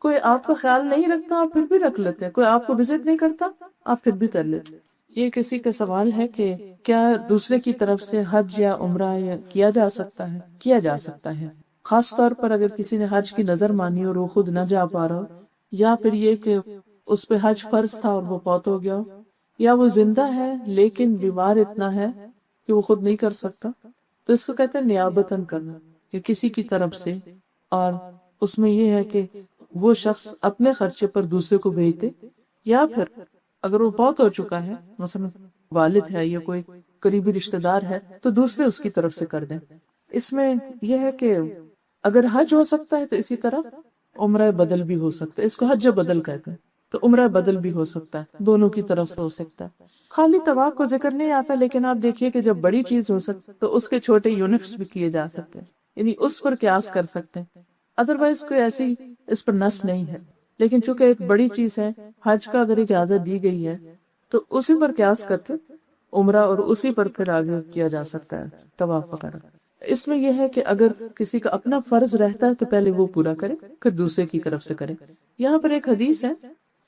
کوئی آپ کا خیال نہیں رکھتا آپ پھر بھی رکھ لیتے. کوئی آپ کو وزٹ نہیں کرتا آپ پھر بھی کر لیتے. یہ کسی کا سوال ہے کہ کیا دوسرے کی طرف سے حج یا عمرہ کیا جا سکتا ہے؟ کیا جا سکتا ہے، خاص طور پر اگر کسی نے حج کی نظر مانی اور وہ خود نہ جا پا رہا ہو، یا پھر یہ کہ اس پہ حج فرض تھا اور وہ فوت ہو گیا ہو، یا وہ زندہ ہے لیکن بیمار اتنا ہے کہ وہ خود نہیں کر سکتا. تو اس کو کہتے ہیں نیابتاً کرنا، کہ کسی کی طرف سے. اور اس میں یہ ہے کہ وہ شخص اپنے خرچے پر دوسرے کو بھیج دے، یا پھر اگر وہ فوت ہو چکا ہے، مثلا والد ہے یا کوئی قریبی رشتہ دار ہے، تو دوسرے اس کی طرف سے کر دیں. اس میں یہ ہے کہ اگر حج ہو سکتا ہے تو اسی طرح عمرہ بدل بھی ہو سکتا ہے. اس کو حج بدل کہتے ہیں. تو عمرہ بدل بھی ہو سکتا ہے، دونوں کی طرف سے ہو سکتا ہے. خالی طواف کو ذکر نہیں آتا، لیکن آپ دیکھیے کہ جب بڑی چیز ہو سکتی تو اس کے چھوٹے یونٹس بھی کیے جا سکتے ہیں، یعنی اس پر قیاس کر سکتے ہیں. ادروائز کوئی ایسی اس پر نص نہیں ہے. لیکن چونکہ ایک بڑی چیز ہے، حج کا اگر اجازت دی گئی ہے تو اسی پر قیاس کر کے عمرہ اور اسی پر پھر آگے کیا جا سکتا ہے طواف وغیرہ. اس میں یہ ہے کہ اگر کسی کا اپنا فرض رہتا ہے تو پہلے وہ پورا کرے پھر دوسرے کی طرف سے کرے. یہاں پر ایک حدیث ہے،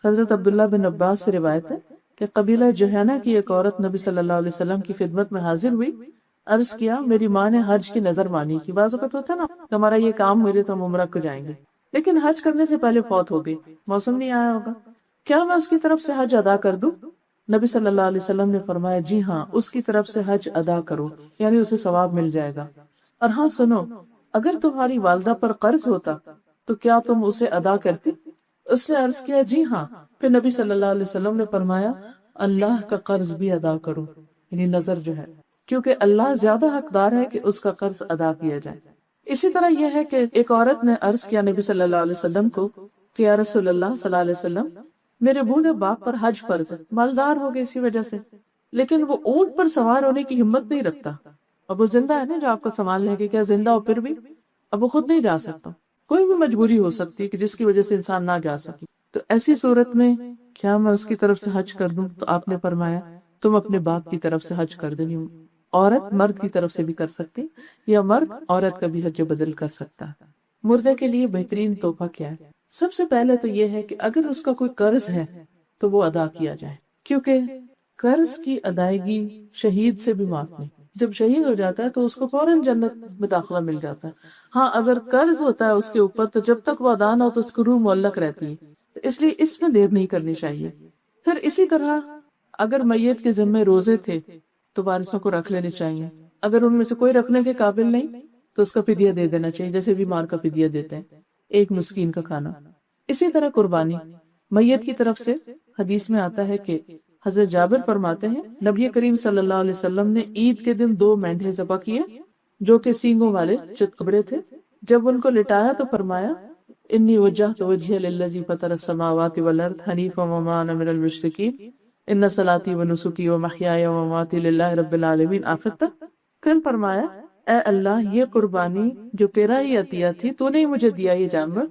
حضرت عبداللہ بن عباس سے روایت ہے کہ قبیلہ جوہینہ کی ایک عورت نبی صلی اللہ علیہ وسلم کی خدمت میں حاضر ہوئی. عرض کیا میری ماں نے حج کی نظر مانی کی. بعض اوقات ہوتا ہے نا ہمارا یہ کام میرے تو ہم عمرہ کو جائیں گے، لیکن حج کرنے سے پہلے فوت ہو گئی، موسم نہیں آیا ہوگا، کیا میں اس کی طرف سے حج ادا کر دوں؟ نبی صلی اللہ علیہ وسلم نے فرمایا جی ہاں، اس کی طرف سے حج ادا کرو، یعنی اسے ثواب مل جائے گا. اور ہاں سنو، اگر تمہاری والدہ پر قرض ہوتا تو کیا تم اسے ادا کرتی؟ اس نے عرض کیا جی ہاں. پھر نبی صلی اللہ علیہ وسلم نے فرمایا اللہ کا قرض بھی ادا کرو، یعنی نظر جو ہے، کیونکہ اللہ زیادہ حقدار ہے کہ اس کا قرض ادا کیا جائے. اسی طرح یہ ہے کہ ایک عورت نے عرض کیا نبی صلی اللہ علیہ وسلم کو کہ یا رسول اللہ صلی اللہ علیہ وسلم میرے بوڑھے باپ پر حج فرض ہے، مالدار ہو گئے اسی وجہ سے، لیکن وہ اونٹ پر سوار ہونے کی ہمت نہیں رکھتا. اب وہ زندہ ہے نا جو آپ کو سنبھال لے گا، کیا زندہ ہو پھر بھی اب وہ خود نہیں جا سکتا. کوئی بھی مجبوری ہو سکتی ہے کہ جس کی وجہ سے انسان نہ جا سکے. تو ایسی صورت میں کیا میں اس کی طرف سے حج کر دوں؟ تو آپ نے فرمایا تم اپنے باپ کی طرف سے حج کر دیں. عورت مرد کی طرف سے بھی کر سکتی، یا مرد عورت کا بھی حج بدل کر سکتا. مردے کے لیے بہترین تحفہ کیا ہے؟ سب سے پہلے تو یہ ہے کہ اگر اس کا کوئی قرض ہے تو وہ ادا کیا جائے، کیونکہ قرض کی ادائیگی شہید سے بھی معاف نہیں. جب شہید ہو جاتا ہے تو اس کو فوراً جنت میں داخلہ مل جاتا ہے. ہاں اگر قرض ہوتا ہے اس کے اوپر تو جب تک وہ ادا نہ ہو تو اس کی روح معلق رہتی ہے، اس لیے اس میں دیر نہیں کرنی چاہیے. پھر اسی طرح اگر میت کے ذمے روزے تھے تو وارثوں کو رکھ لینے چاہیے. اگر ان میں سے کوئی رکھنے کے قابل نہیں تو اس کا فدیہ دے دینا چاہیے، جیسے بیمار کا فدیہ دیتے ہیں، ایک مسکین کا کھانا. اسی طرح قربانی میت کی طرف سے حدیث میں آتا ہے کہ حضرت جابر فرماتے ہیں نبی کریم صلی اللہ علیہ وسلم نے عید کے دن 2 مینڈھے ذبح کیے جو کہ سینگوں والے چتکبرے تھے. جب ان کو لٹایا تو فرمایا انی وجہت وجہی للذی فطر السماوات والارض حنیفا وما انا من المشرکین ان صلاتی ونسکی ومحیای ومماتی للہ رب العالمین. آخر تک پھر فرمایا اے اللہ یہ قربانی جو تیرا ہی عطیہ تھی، تو نے مجھے دیا یہ جانور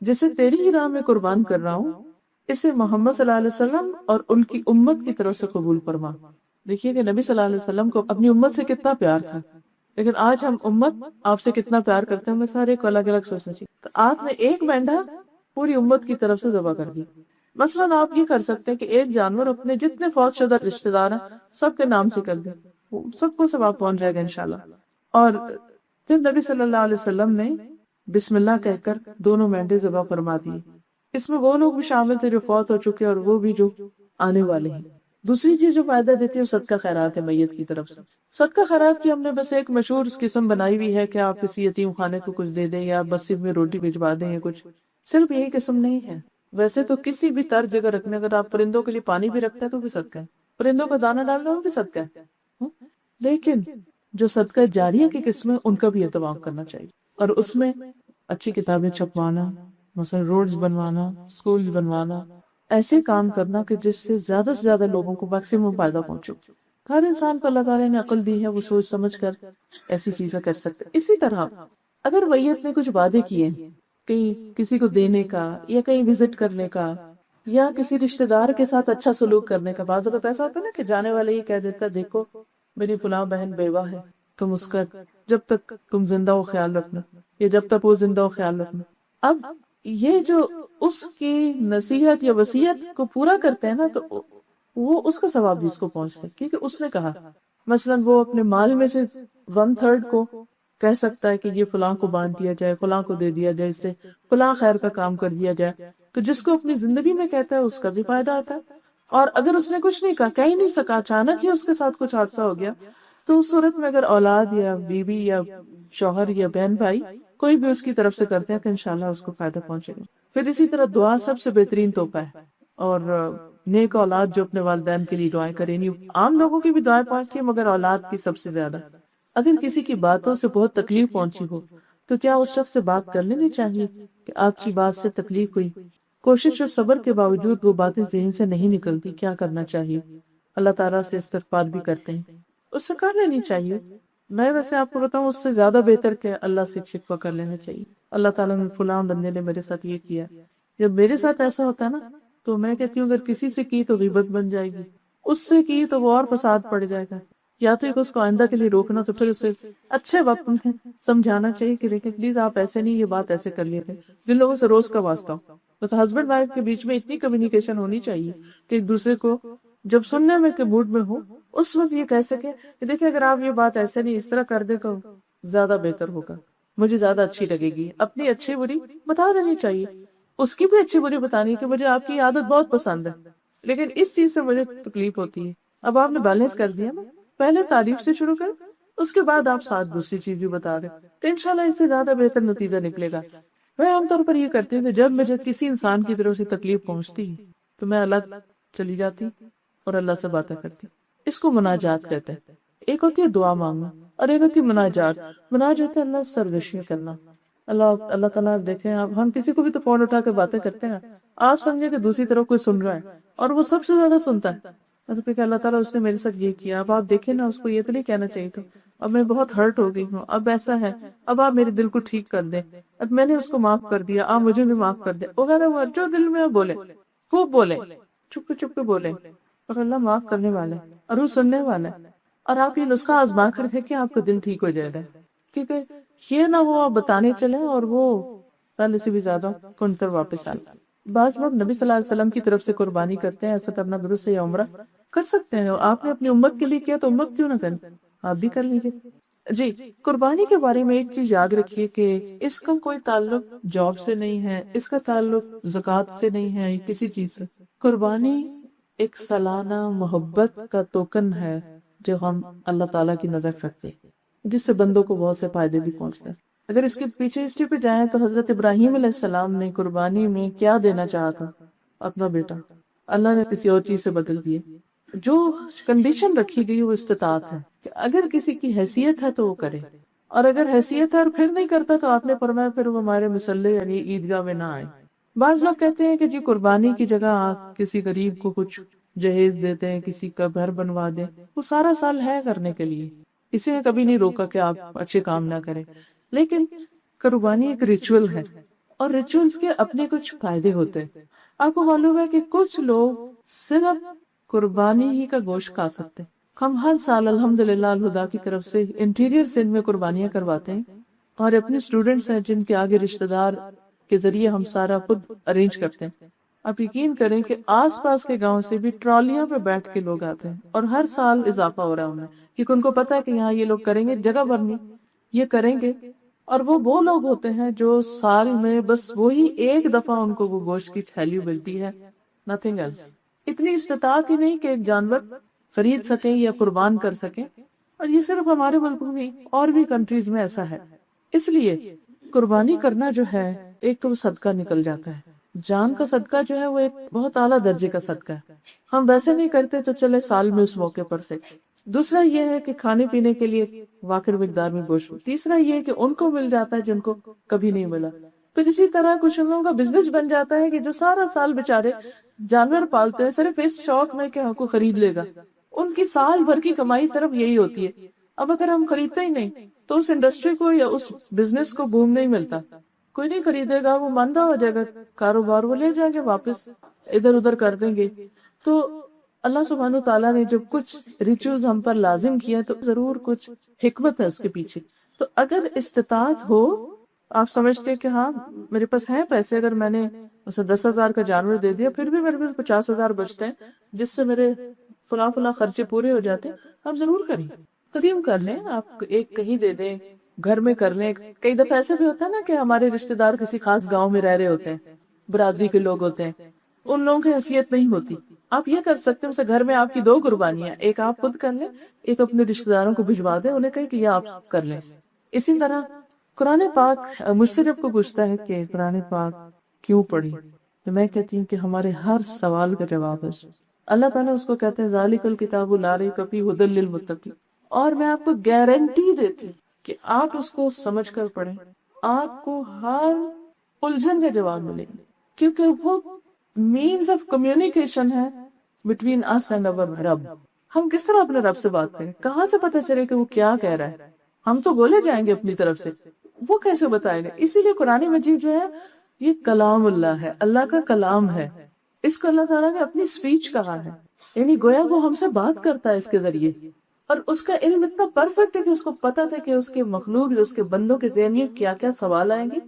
جسے تیری ہی راہ میں قربان کر رہا ہوں، اسے محمد صلی اللہ علیہ وسلم اور ان کی امت کی طرف سے قبول فرما. دیکھیے کہ نبی صلی اللہ علیہ وسلم کو اپنی امت سے کتنا پیار تھا، لیکن آج ہم امت آپ سے کتنا پیار کرتے ہیں ہمیں سارے کو الگ الگ سوچنا چاہیے. تو آپ نے ایک مینڈا پوری امت کی طرف سے ذبح کر دی. مثلاً آپ یہ کر سکتے ہیں کہ ایک جانور اپنے جتنے فوت شدہ رشتہ دار ہیں سب کے نام سے کر دیں، سب کو ثواب پہنچ جائے گا انشاءاللہ. اور پھر نبی صلی اللہ علیہ وسلم نے بسم اللہ کہہ کر دونوں مینڈے ذبح فرما دیے. اس میں وہ لوگ بھی شامل تھے جو فوت ہو چکے اور وہ بھی جو آنے والے ہیں. دوسری چیز جو فائدہ دیتی ہے وہ صدقہ خیرات ہے میت کی طرف سے. صدقہ خیرات کی ہم نے بس ایک مشہور قسم بنائی ہوئی ہے کہ آپ کسی یتیم خانے کو کچھ دے دیں یا بس صرف میں روٹی بھجوا دیں یا کچھ، صرف یہی قسم نہیں ہے. ویسے تو کسی بھی طرز جگہ رکھنے، اگر آپ پرندوں کے لیے پانی بھی رکھتے ہیں تو بھی صدقہ ہے، پرندوں کا دانہ ڈالنا وہ بھی صدقہ ہے. لیکن جو صدقہ جاریہ کی قسم ہے ان کا بھی اہتمام کرنا چاہیے، اور اس میں اچھی کتابیں چھپوانا، مثلا روڈز بنوانا، سکول بنوانا، ایسے کام کرنا کہ جس سے زیادہ لوگوں کو میکسیمم فائدہ پہنچے. ہر انسان کو اللہ تعالیٰ نے عقل دی ہے، وہ سوچ سمجھ کر ایسی چیزیں کر سکتے. اسی طرح اگر میت نے کچھ وعدے کیے کہیں کسی کو دینے کا یا کہیں وزٹ کرنے کا یا کسی رشتہ دار کے ساتھ اچھا سلوک کرنے کا، بعض اوقات ایسا ہوتا ہے نا کہ جانے والے یہ کہہ دیتا دیکھو میری فلاں بہن بیوہ ہے، تم اس کا جب تک تم زندہ ہو خیال رکھنا، یا جب تک وہ زندہ ہو خیال رکھنا. اب یہ جو اس کی نصیحت یا وصیت کو پورا کرتے ہیں نا تو وہ اس کا ثواب بھی اس کو پہنچتا ہے، کیونکہ اس نے کہا. مثلاً وہ اپنے مال میں سے 1/3 کو کہہ سکتا ہے کہ یہ فلاں کو بانٹ دیا جائے، فلاں کو دے دیا جائے، اس سے فلاں خیر کا کام کر دیا جائے. تو جس کو اپنی زندگی میں کہتا ہے اس کا بھی فائدہ آتا ہے. اور اگر اس نے کچھ نہیں کہا، کہہ ہی نہیں سکا، اچانک ہی اس کے ساتھ کچھ حادثہ ہو گیا، تو اس صورت میں اگر اولاد یا بیوی یا شوہر یا بہن بھائی کوئی بھی اس کی طرف سے کرتے ہیں تو انشاءاللہ اس کو فائدہ پہنچے گا. پھر اسی طرح دعا سب سے بہترین تحفہ ہے، اور نیک اولاد جو اپنے والدین کے لیے دعائیں کریں. عام لوگوں کی بھی دعائیں پہنچتی ہیں مگر اولاد کی سب سے زیادہ. اگر کسی کی باتوں سے بہت تکلیف پہنچی ہو تو کیا اس شخص سے بات کر لینی چاہیے کہ آپ کی بات سے تکلیف ہوئی، کوشش اور صبر کے باوجود وہ باتیں ذہن سے نہیں نکلتی، کیا کرنا چاہیے؟ اللہ تعالیٰ سے استغفار بھی کرتے ہیں، اس سے کر لینی چاہیے. میں ویسے آپ کو بتاؤں اس سے زیادہ بہتر کہ اللہ سے شکوہ کر لینا چاہیے. اللہ تعالیٰ نے فلاں بندے نے میرے ساتھ یہ کیا. جب میرے ساتھ ایسا ہوتا ہے نا تو میں کہتی ہوں اگر کسی سے کی تو غیبت بن جائے گی، اس سے کی تو وہ اور فساد پڑ جائے گا. یا تو ایک اس کو آئندہ کے لیے روکنا، تو پھر اسے اچھے وقت میں سمجھانا چاہیے کہ دیکھیں پلیز آپ ایسے نہیں، یہ بات ایسے کر لیے تھے. جن لوگوں سے روز کا واسطہ ہو، بس ہسبینڈ وائف کے بیچ میں اتنی کمیونیکیشن ہونی چاہیے کہ ایک دوسرے کو جب سننے میں کے موڈ میں ہو اس وقت یہ کہہ سکے کہ دیکھیں اگر آپ یہ بات ایسے نہیں اس طرح کر دے تو زیادہ بہتر ہوگا، مجھے زیادہ اچھی لگے گی. اپنی اچھی بری بتا دینی چاہیے، اس کی بھی اچھی بری بتانی کہ مجھے آپ کی عادت بہت پسند ہے لیکن اس چیز سے مجھے تکلیف ہوتی ہے. اب آپ نے بیلنس کر دیا نا، پہلے تعریف سے شروع کر، اس کے بعد آپ ساتھ دوسری چیز بھی بتا دیں تو انشاءاللہ اس سے زیادہ بہتر نتیجہ نکلے گا. میں عام طور پر یہ کرتی ہوں کہ جب مجھے کسی انسان کی طرف سے تکلیف پہنچتی تو میں الگ چلی جاتی اور اللہ سے باتیں کرتی. اس کو مناجات کہتے ہیں. ایک ہوتی ہے دعا مانگنا اور ایک ہوتی ہے مناجات. مناجات ہے اللہ سے سرگشیاں کرنا اللہ تعالیٰ دیکھیں، آپ ہم کسی کو بھی تو فون اٹھا کے باتیں کرتے ہیں، آپ سمجھے کہ دوسری طرف کوئی سن رہا ہے اور وہ سب سے زیادہ سنتا ہے، مطلب کہ اللہ تعالیٰ اس نے میرے ساتھ یہ کیا، اب آپ دیکھیں نا، اس کو یہ تو نہیں کہنا چاہیے تھا، اب میں بہت ہرٹ ہو گئی ہوں، اب ایسا ہے، اب آپ میرے دل کو ٹھیک کر دیں، اب میں نے اس کو معاف کر دیا، آپ مجھے بھی معاف کر دیں وغیرہ وغیرہ، جو دل میں بولے خوب بولے، چپ چپ کے بولے، اور اللہ معاف کرنے والا ہے اور وہ سننے والا ہے، اور آپ یہ نسخہ آزما کر دیکھیں، آپ کا دل ٹھیک ہو جائے گا، کیونکہ یہ نہ ہو آپ بتانے چلیں اور وہ پہلے سے بھی زیادہ کنتر واپس آئے۔ بعض لوگ نبی صلی اللہ علیہ وسلم کی طرف سے قربانی کرتے ہیں، ایسا کرنا درست ہے یا عمرہ کر سکتے ہیں، آپ نے اپنی امت کے لیے کیا تو امت کیوں نہ کریں، آپ بھی کر لیجیے۔ جی، قربانی کے بارے میں ایک چیز یاد رکھیے کہ اس کا کوئی تعلق جاب سے نہیں ہے، اس کا تعلق زکوٰۃ سے نہیں ہے، کسی چیز سے۔ قربانی ایک سالانہ محبت کا توکن ہے جو ہم اللہ تعالیٰ کی نظر رکھتے ہیں، جس سے بندوں کو بہت سے فائدے بھی پہنچتے ہیں۔ اگر اس کے پیچھے ہسٹری پہ جائیں تو حضرت ابراہیم علیہ السلام نے قربانی میں کیا دینا چاہا تھا؟ اپنا بیٹا، اللہ نے کسی اور چیز سے بدل دیے۔ جو کنڈیشن رکھی گئی وہ استطاعت ہے کہ اگر کسی کی حیثیت ہے تو وہ کرے، اور اگر حیثیت ہے اور پھر نہیں کرتا تو آپ نے فرمایا پھر وہ ہمارے مصلی یعنی عیدگاہ میں نہ آئے۔ بعض لوگ کہتے ہیں کہ جی قربانی کی جگہ آپ کسی غریب کو کچھ جہیز دیتے ہیں، کسی کا گھر بنوا دیں، وہ سارا سال ہے کرنے کے لیے، کسی نے کبھی نہیں روکا کہ آپ اچھے کام نہ کریں، لیکن قربانی ایک ریچول ہے اور ریچولز کے اپنے کچھ فائدے ہوتے ہیں۔ آپ کو معلوم ہے کہ کچھ لوگ صرف قربانی ہی کا گوشت کھا سکتے ہیں۔ ہم ہر سال الحمدللہ الہدا کی طرف سے انٹیریئر سندھ میں قربانیاں کرواتے ہیں، اور اپنے اسٹوڈنٹس ہیں جن کے آگے رشتہ دار کے ذریعے ہم سارا خود ارینج کرتے ہیں۔ آپ یقین کریں کہ آس پاس کے گاؤں سے بھی ٹرالیاں پہ بیٹھ کے لوگ آتے ہیں، اور ہر سال اضافہ ہو رہا ہے انہیں، کیونکہ ان کو پتا ہے کہ یہاں یہ لوگ کریں گے، جگہ بھرنی یہ کریں گے، اور وہ لوگ ہوتے ہیں جو سال میں بس وہی ایک دفعہ ان کو وہ گوشت کی تھیلی ملتی ہے، nothing else۔ اتنی استطاعت ہی نہیں کہ ایک جانور خرید سکیں یا قربان کر سکیں، اور یہ صرف ہمارے ملک میں نہیں، اور بھی کنٹریز میں ایسا ہے۔ اس لیے قربانی کرنا جو ہے ایک تو وہ صدقہ نکل جاتا ہے، جان کا صدقہ جو ہے وہ ایک بہت اعلیٰ درجے کا صدقہ ہے، ہم ویسے نہیں کرتے تو چلے سال میں اس موقع پر سے۔ دوسرا یہ ہے کہ کھانے پینے کے لیے واقع مقدار میں گوشت۔ تیسرا یہ ہے کہ ان کو مل جاتا ہے جن کو کبھی نہیں ملا۔ پھر اسی طرح کچھ لوگوں کا بزنس بن جاتا ہے کہ جو سارا سال بےچارے جانور پالتے ہیں صرف اس شوق میں کہ ہم کو خرید لے گا، ان کی سال بھر کی کمائی صرف یہی ہوتی ہے۔ اب اگر ہم خریدتے ہی نہیں تو اس انڈسٹری کو یا اس بزنس کو بوم نہیں ملتا، کوئی نہیں خریدے گا، وہ ماندہ ہو جائے گا، کاروبار وہ لے جائیں گے واپس، ادھر ادھر کر دیں گے۔ تو اللہ سبحانہ تعالیٰ نے جب کچھ ریچولز ہم پر لازم کیا تو ضرور کچھ حکمت ہے اس کے پیچھے۔ تو اگر استطاعت ہو، آپ سمجھتے کہ ہاں میرے پاس ہیں پیسے، اگر میں نے اسے 10,000 کا جانور دے دیا پھر بھی میرے پاس 50,000 بچتے ہیں جس سے میرے فلاں فلاں خرچے پورے ہو جاتے ہیں، آپ ضرور کریں، تقدیم کر لیں، آپ ایک کہیں دے دیں، گھر میں کر لیں۔ کئی دفعہ ایسے بھی ہوتا ہے نا کہ ہمارے رشتہ دار کسی خاص گاؤں میں رہ رہے ہوتے ہیں، برادری کے لوگ ہوتے ہیں، ان لوگوں کی حیثیت نہیں ہوتی، آپ یہ کر سکتے ہیں اسے گھر میں آپ کی 2 قربانیاں، ایک آپ خود کر لیں، ایک اپنے رشتہ داروں کو بھجوا دیں، انہیں کہیں کہ یہ آپ کر لیں۔ اسی طرح قرآن پاک مجھ سے جب کو پوچھتا ہے کہ قرآن پاک کیوں پڑھی، تو میں کہتی ہوں کہ ہمارے ہر سوال کا جواب ہے۔ اللہ تعالیٰ اس کو کہتے ہیں ذالک الکتاب لا ریب فیہ ھدی للمتقین، اور میں آپ کو گارنٹی دیتی ہوں کہ آپ اس کو سمجھ کر پڑھیں، آپ کو ہر الجھن کا جواب ملے گا، کیونکہ وہ مینز آف کمیونیکیشن ہے بٹوین اس اینڈ اور رب۔ ہم کس طرح اپنے رب سے بات کریں، کہاں سے پتہ چلے کہ وہ کیا کہہ رہا ہے؟ ہم تو بولے جائیں گے اپنی طرف سے، وہ کیسے بتائیں گے؟ اسی لیے قرآن مجید جو ہے یہ کلام اللہ ہے، اللہ کا کلام ہے، اس کو اللہ تعالیٰ نے اپنی سپیچ کہا ہے، یعنی گویا وہ ہم سے بات کرتا ہے اس کے ذریعے، اور اس کا علم اتنا پرفیکٹ ہے کہ اس کو پتا تھا کہ اس کے مخلوق جو اس کے بندوں کے ذہن میں کیا کیا سوال آئیں گے،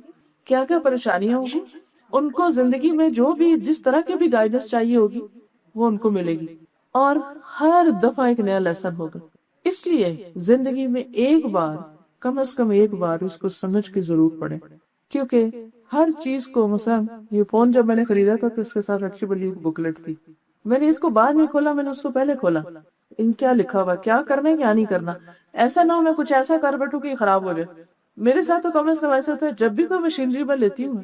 کیا کیا پریشانیاں ہوگی، ان کو زندگی میں جو بھی جس طرح کی بھی گائیڈنس چاہیے ہوگی وہ ان کو ملے گی، اور ہر دفعہ ایک نیا لیسن ہوگا۔ اس لیے زندگی میں ایک بار، کم از کم ایک بار اس کو سمجھ کے ضرور پڑھیں، کیونکہ ہر چیز کو، مثلا یہ فون جب میں نے خریدا تھا تو اس کے ساتھ اچھی بلی بکلیٹ تھی، میں نے اس کو بعد میں کھولا، میں نے اس کو پہلے کھولا، ان کیا لکھا ہوا، کیا کرنا ہے کیا نہیں کرنا، ایسا نہ ہو میں کچھ ایسا کر بیٹھوں کہ یہ خراب ہو جائے۔ میرے ساتھ تو کم از کم ایسا ہوتا ہے جب بھی کوئی مشینری میں لیتی ہوں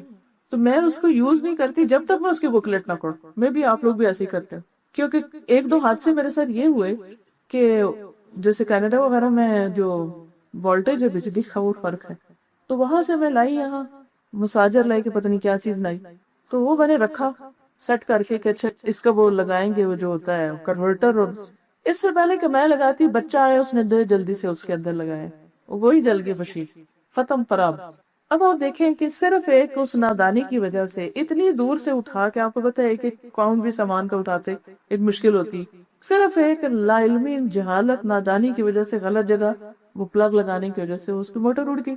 تو میں اس کو یوز نہیں کرتی جب تک میں اس کی بکلیٹ نہ پڑھوں۔ میں بھی، آپ لوگ بھی ایسے ہی کرتے ہیں، کیونکہ 1-2 حادثے میرے ساتھ یہ ہوئے کہ جیسے کینیڈا وغیرہ میں جو وولٹیج ہے بجلی کا وہ فرق ہے، تو وہاں سے میں لائی یہاں مساجر لائی کہ پتہ نہیں کیا چیز لائی، تو وہ میں نے رکھا سیٹ کر کے کہ اچھا اس کا وہ لگائیں گے، وہ جو ہوتا ہے کنورٹر، اور اس سے پہلے کہ میں لگاتی بچہ آیا، اس نے دے جلدی سے اس کے اندر لگایا، وہی جل گئی مشین، ختم خراب۔ اب آپ دیکھیں کہ صرف ایک اس نادانی کی وجہ سے اتنی دور سے اٹھا کے، آپ کو پتہ ہے ایک ایک پاؤنڈ بھی سامان کا اٹھاتے ایک مشکل ہوتی، صرف ایک لا علمی جہالت نادانی کی وجہ سے غلط جگہ وہ پلگ لگانے کی وجہ سے اس کی موٹر اڑ گئی۔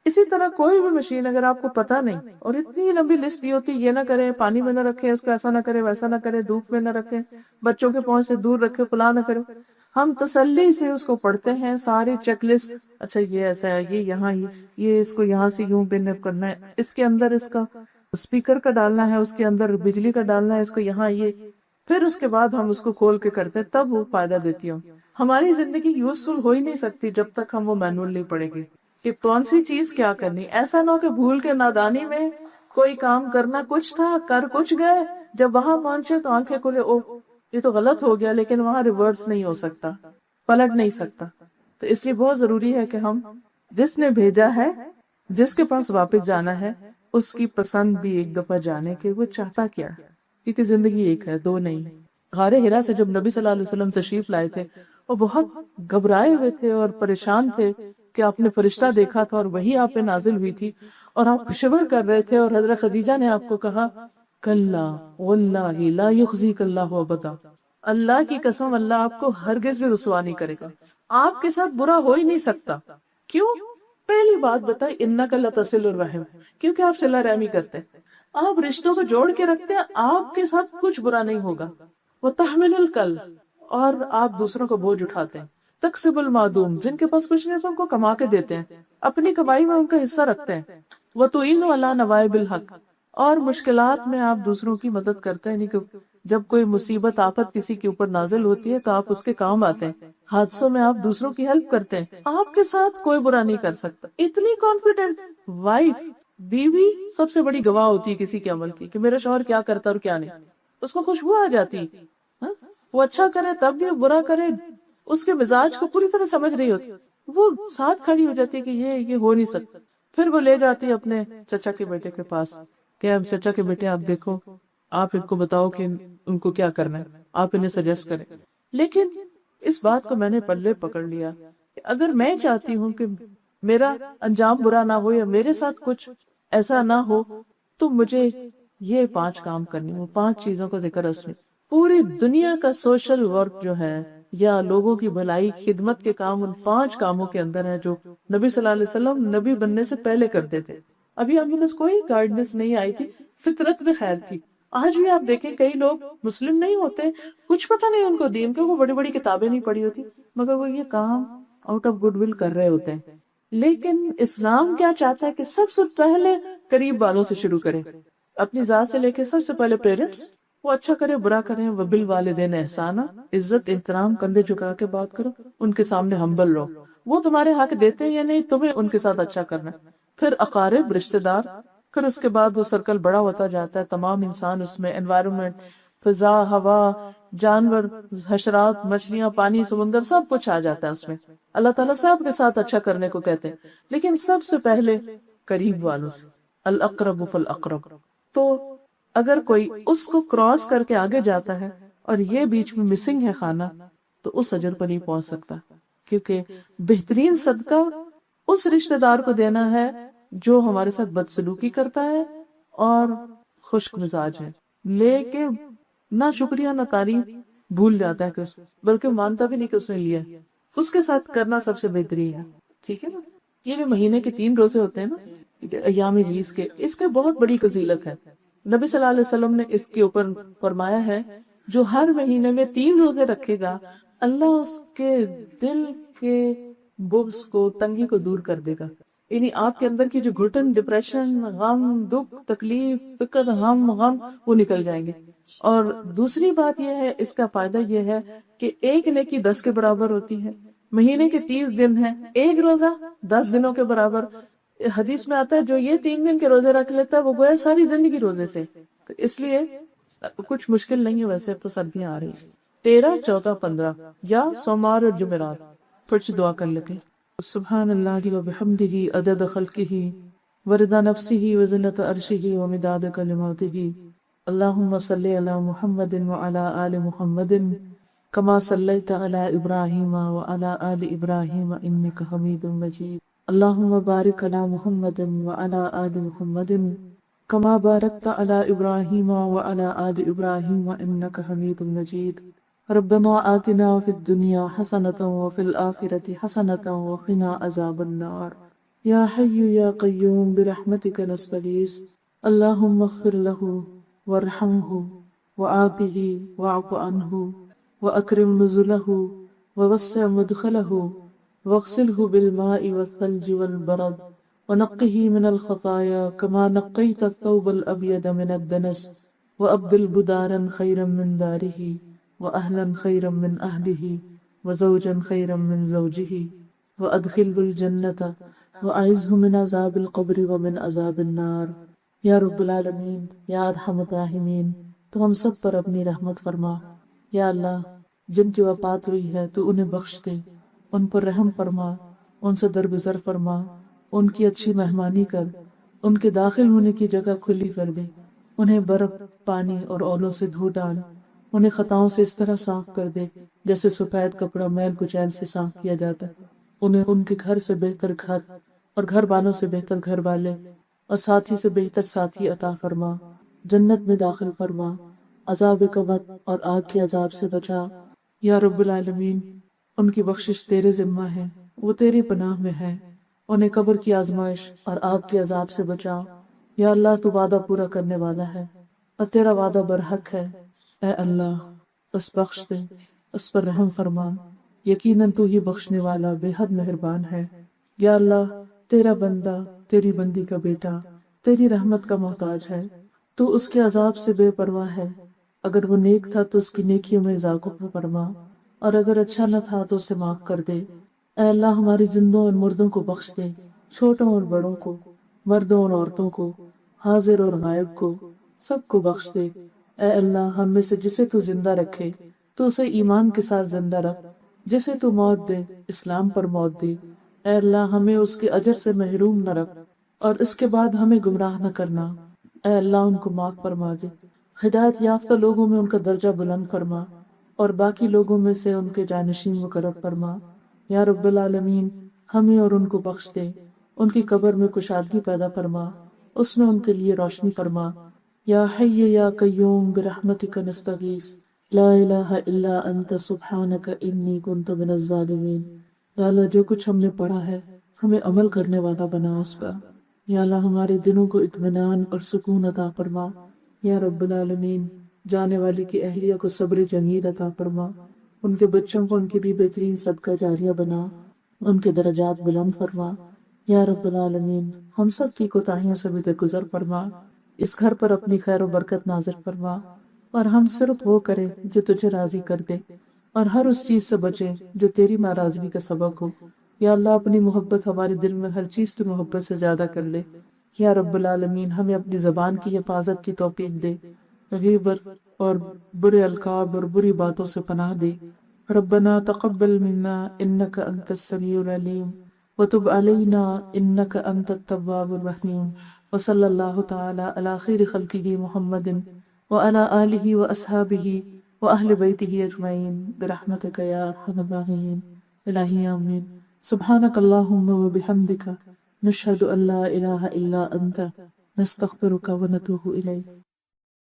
اسی طرح کوئی بھی مشین اگر آپ کو پتہ نہیں اور اتنی لمبی لسٹ دی ہوتی، یہ نہ کریں، پانی میں نہ رکھیں اس کو، ایسا نہ کریں، ویسا نہ کریں، دھوپ میں نہ رکھیں، بچوں کے پہنچ سے دور رکھیں، فلاں نہ کریں، ہم تسلی سے اس کو پڑھتے ہیں ساری چیک لسٹ، اچھا یہ ایسا ہے، یہ یہاں یہ اس کو یہاں سے یوں پن اپ کرنا ہے، اس کے اندر اس کا اسپیکر کا ڈالنا ہے، اس کے اندر بجلی کا ڈالنا ہے، اس کو یہاں یہ، پھر اس کے بعد ہم اس کو کھول کے کرتے ہیں، تب وہ فائدہ دیتی ہوں۔ ہماری زندگی یوزفل ہو ہی نہیں سکتی جب تک ہم وہ مینول نہیں پڑھیں گے کہ کون سی چیز کیا کرنی۔ ایسا نہ ہو کہ بھول کے نادانی میں کوئی کام کرنا کچھ تھا، کر کچھ گئے، جب وہاں پہنچے تو آنکھیں کھلے، او یہ تو غلط ہو گیا، لیکن وہاں ریورس نہیں ہو سکتا، پلٹ نہیں سکتا۔ تو اس لیے بہت ضروری ہے کہ ہم جس نے بھیجا ہے، جس کے پاس واپس جانا ہے، اس کی پسند بھی ایک دفعہ جانے کہ وہ چاہتا کیا ہے، کیونکہ زندگی ایک ہے، دو نہیں۔ غار ہرا سے جب نبی صلی اللہ علیہ وسلم تشریف لائے تھے، وہ بہت گھبرائے ہوئے تھے اور پریشان تھے کہ آپ نے فرشتہ دیکھا تھا اور وہی آپ پہ نازل ہوئی تھی، اور آپ شبر کر رہے تھے، اور حضرت خدیجہ نے آپ کو کہا کلا واللہ لا یخزیک اللہ ابدا، اللہ کی قسم اللہ آپ کو ہرگز بھی رسوا نہیں کرے گا، آپ کے ساتھ برا ہو ہی نہیں سکتا۔ کیوں؟ پہلی بات بتائی انک لتصل الرحم، کیونکہ آپ صلہ رحمی کرتے ہیں، آپ رشتوں کو جوڑ کے رکھتے ہیں، آپ کے ساتھ کچھ برا نہیں ہوگا۔ وتحمل الکل، اور آپ دوسروں کو بوجھ اٹھاتے ہیں۔ تکسب المعدوم، جن کے پاس کچھ نہیں تو ان کو کما کے دیتے ہیں، اپنی کمائی میں ان کا حصہ رکھتے ہیں۔ وتعین علی نوائب الحق، اور مشکلات میں آپ دوسروں کی مدد کرتے ہیں، یعنی کہ جب کوئی مصیبت آفت کسی کے اوپر نازل ہوتی ہے تو آپ اس کے کام آتے ہیں، حادثوں میں آپ دوسروں کی ہیلپ کرتے ہیں، آپ کے ساتھ کوئی برا نہیں کر سکتا۔ اتنی کانفیڈنٹ وائف، بیوی سب سے بڑی گواہ ہوتی ہے کسی کے عمل کی، کہ میرا شوہر کیا کرتا اور کیا نہیں، اس کو خوشبو آ جاتی، ہاں؟ وہ اچھا کرے تب بھی، برا کرے، اس کے مزاج کو پوری طرح سمجھ رہی ہوتی، وہ ساتھ کھڑی ہو جاتی ہے کہ یہ ہو نہیں سکتا۔ پھر وہ لے جاتی ہے اپنے چچا کے بیٹے کے پاس کہ اب چچا کے بیٹے آپ دیکھو، آپ ان کو بتاؤ کہ ان کو کیا کرنا ہے، آپ انہیں سجیسٹ کریں۔ لیکن اس بات کو میں نے پلے پکڑ لیا کہ اگر میں چاہتی ہوں کہ میرا انجام برا نہ ہو یا میرے ساتھ کچھ ایسا نہ ہو، تو مجھے یہ 5 کام کرنے، وہ 5 چیزوں کا ذکر اس میں۔ پوری دنیا کا سوشل ورک جو ہے یا لوگوں کی بھلائی خدمت کے کام ان 5 کاموں کے اندر ہیں جو نبی صلی اللہ علیہ وسلم نبی بننے سے پہلے کرتے تھے۔ ابھی ہم نے کوئی گائیڈنس نہیں آئی تھی، فطرت میں خیر تھی۔ آج بھی آپ دیکھیں کئی لوگ مسلم نہیں ہوتے، کچھ پتہ نہیں ان کو دین کے، وہ بڑی بڑی کتابیں نہیں پڑھی ہوتی، مگر وہ یہ کام آؤٹ آف گڈ ول کر رہے ہوتے ہیں۔ لیکن اسلام کیا چاہتا ہے کہ سب سے پہلے قریب والوں سے شروع کریں، اپنی ذات سے لے کے سب سے پہلے پیرنٹس، وہ اچھا کرے برا کریں، وبالوالدین احسانا، عزت احترام کندھے جھکا کے بات کرو، ان کے سامنے ہمبل رہو، وہ تمہارے حق دیتے ہیں یا نہیں، تمہیں ان کے ساتھ اچھا کرنا ہے۔ پھر اقارب، رشتہ دار، پھر اس کے بعد وہ سرکل بڑا ہوتا جاتا ہے، تمام انسان اس میں، انوائرمنٹ، فضا، ہوا، جانور، حشرات، مچھلیاں، پانی، سمندر، سب کچھ آ جاتا ہے اس میں۔ اللہ تعالیٰ سب کے ساتھ اچھا کرنے کو کہتے ہیں، لیکن سب سے پہلے قریب والوں سے، الاقرب فالاقرب۔ تو اگر کوئی اس کو کراس کر کے آگے جاتا ہے اور یہ بیچ میں مسنگ ہے خانہ، تو اس اجر پر نہیں پہنچ سکتا، کیونکہ بہترین صدقہ اس رشتہ دار کو دینا ہے جو ہمارے ساتھ بدسلوکی کرتا ہے اور خشک مزاج ہے، لے کے نہ شکریہ نہ تعریف، بھول جاتا ہے کہ بلکہ مانتا بھی نہیں کہ اس نے لیا، اس کے ساتھ کرنا سب سے بہترین ہے۔ ٹھیک ہے نا؟ یہ جو مہینے کے 3 روزے ہوتے ہیں نا، ایام بیس کے، اس کے بہت بڑی فضیلت ہے۔ نبی صلی اللہ علیہ وسلم نے اس کے اوپر فرمایا ہے جو ہر مہینے میں 3 روزے رکھے گا، اللہ اس کے دل کے بغض کو، تنگی کو دور کر دے گا، یعنی آپ کے اندر کی جو گھٹن، ڈپریشن، غم، دکھ، تکلیف، فکر، غم وہ نکل جائیں گے۔ اور دوسری بات یہ ہے، اس کا فائدہ یہ ہے کہ ایک نیکی 10 کے برابر ہوتی ہے، مہینے کے 30 دن ہیں، ایک روزہ 10 دنوں کے برابر۔ حدیث میں آتا ہے جو یہ 3 دن کے روزے رکھ لیتا ہے وہ گویا ساری زندگی روزے سے۔ تو اس لیے کچھ مشکل نہیں ہے، ویسے اب تو سردیاں آ رہی ہیں۔ 13، 14، 15 یا سوموار اور جمعرات، تھوڑی سی دعا کر لیں۔ سبحان اللہ و بحمدہ عدد خلقہ ورضا نفسہ وزنۃ عرشہ ومداد کلماتہ اللہم صلی علی محمد وعلی آل محمد کما صلیت علی ابراہیم وعلی آل ابراہیم انک حمید مجید اللہم بارک علی محمد وعلی آل محمد کما بارکت علی ابراہیم وعلی آل ابراہیم انک حمید مجید ربنا آتنا فی الدنیا حسنة وفی الآخرة حسنة وقنا عذاب النار یا حی یا قیوم برحمتک نستغیث اللہم اغفر له وارحمہ وعافہ واعف عنہ واکرم نزلہ ووسع مدخلہ واغسلہ بالماء والثلج والبرد ونقہ من الخطایا كما نقیت الثوب الابیض من الدنس وابدل بدارا خیرا من دارہ وأهلا خيرا من أهله وزوجا خيرا من زوجه وأدخله الجنة وأعذه من عذاب القبر ومن عذاب النار یا رب العالمین یا ارحم الراحمین تو ہم سب پر اپنی رحمت فرما۔ یا اللہ جن کی وفات ہوئی ہے تو انہیں بخش دے، ان پر رحم فرما، ان سے درگزر فرما، ان کی اچھی مہمانی کر، ان کے داخل ہونے کی جگہ کھلی کر دے، انہیں برف پانی اور اولوں سے دھو ڈال، انہیں خطاؤں سے اس طرح صاف کر دے جیسے سفید کپڑا میل کچیل سے صاف کیا جاتا ہے، انہیں ان کے گھر سے بہتر گھر اور گھر والوں سے بہتر گھر والے اور ساتھی سے بہتر ساتھی عطا فرما، جنت میں داخل فرما، عذاب قبر اور آگ کے عذاب سے بچا۔ یا رب العالمین ان کی بخشش تیرے ذمہ ہے، وہ تیری پناہ میں ہے، انہیں قبر کی آزمائش اور آگ کے عذاب سے بچا۔ یا اللہ تو وعدہ پورا کرنے والا ہے اور تیرا وعدہ برحق ہے، اے اللہ بس بخش دے، اس پر رحم فرما، یقیناً تو ہی بخشنے والا بے حد مہربان ہے۔ یا اللہ تیرا بندہ تیری بندی کا بیٹا تیری رحمت کا محتاج ہے، تو اس کے عذاب سے بے پرواہ ہے، اگر وہ نیک تھا تو اس کی نیکیوں میں اضافہ فرما، اور اگر اچھا نہ تھا تو اسے معاف کر دے۔ اے اللہ ہماری زندوں اور مردوں کو بخش دے، چھوٹوں اور بڑوں کو، مردوں اور عورتوں کو، حاضر اور غائب کو، سب کو بخش دے۔ اے اللہ ہم میں سے جسے تو زندہ رکھے تو اسے ایمان کے ساتھ زندہ رکھ، جسے تو موت دے اسلام پر موت دے۔ اے اللہ ہمیں اس کے اجر سے محروم نہ رکھ اور اس کے بعد ہمیں گمراہ نہ کرنا۔ اے اللہ ان کو معاف فرما دے، ہدایت یافتہ لوگوں میں ان کا درجہ بلند فرما اور باقی لوگوں میں سے ان کے جانشین مقرر فرما۔ یا رب العالمین ہمیں اور ان کو بخش دے، ان کی قبر میں کشادگی پیدا فرما، اس میں ان کے لیے روشنی فرما۔ یا حی یا قیوم برحمتک نستغیث لا الہ الا انت سبحانک انی کنت من الظالمین۔ یا اللہ جو کچھ ہم نے پڑھا ہے ہمیں عمل کرنے والا بنا اس پر۔ یا اللہ ہمارے دلوں کو اطمینان اور سکون عطا فرما۔ یا رب العالمین جانے والی کی اہلیہ کو صبر جمیل عطا فرما، ان کے بچوں کو ان کے بھی بہترین صدقہ جاریہ بنا، ان کے درجات بلند فرما۔ یا رب العالمین ہم سب کی کوتاہیوں سے بھی درگزر فرما، اس گھر پر اپنی خیر و برکت نازل فرما، اور ہم صرف وہ کریں جو تجھے راضی کر دے، اور ہر اس چیز سے بچیں جو تیری ناراضگی کا سبب ہو۔ یا اللہ اپنی محبت ہمارے دل میں ہر چیز کی محبت سے زیادہ کر لے۔ یا رب العالمین ہمیں اپنی زبان کی حفاظت کی توفیق دے، غیبت اور برے القاب اور بری باتوں سے پناہ دے۔ ربنا تقبل منا انک انت السمیع العلیم وتب علینا انک انت التواب الرحیم، وصلی اللہ تعالی علی خیر خلقہ محمد وعلی آلہ واصحابہ واہل بیتہ اجمعین برحمتک یا ارحم الراحمین۔ الہی آمین۔ سبحانک اللہم وبحمدک نشہد ان لا الہ الا انت نستغفرک ونتوب الیک۔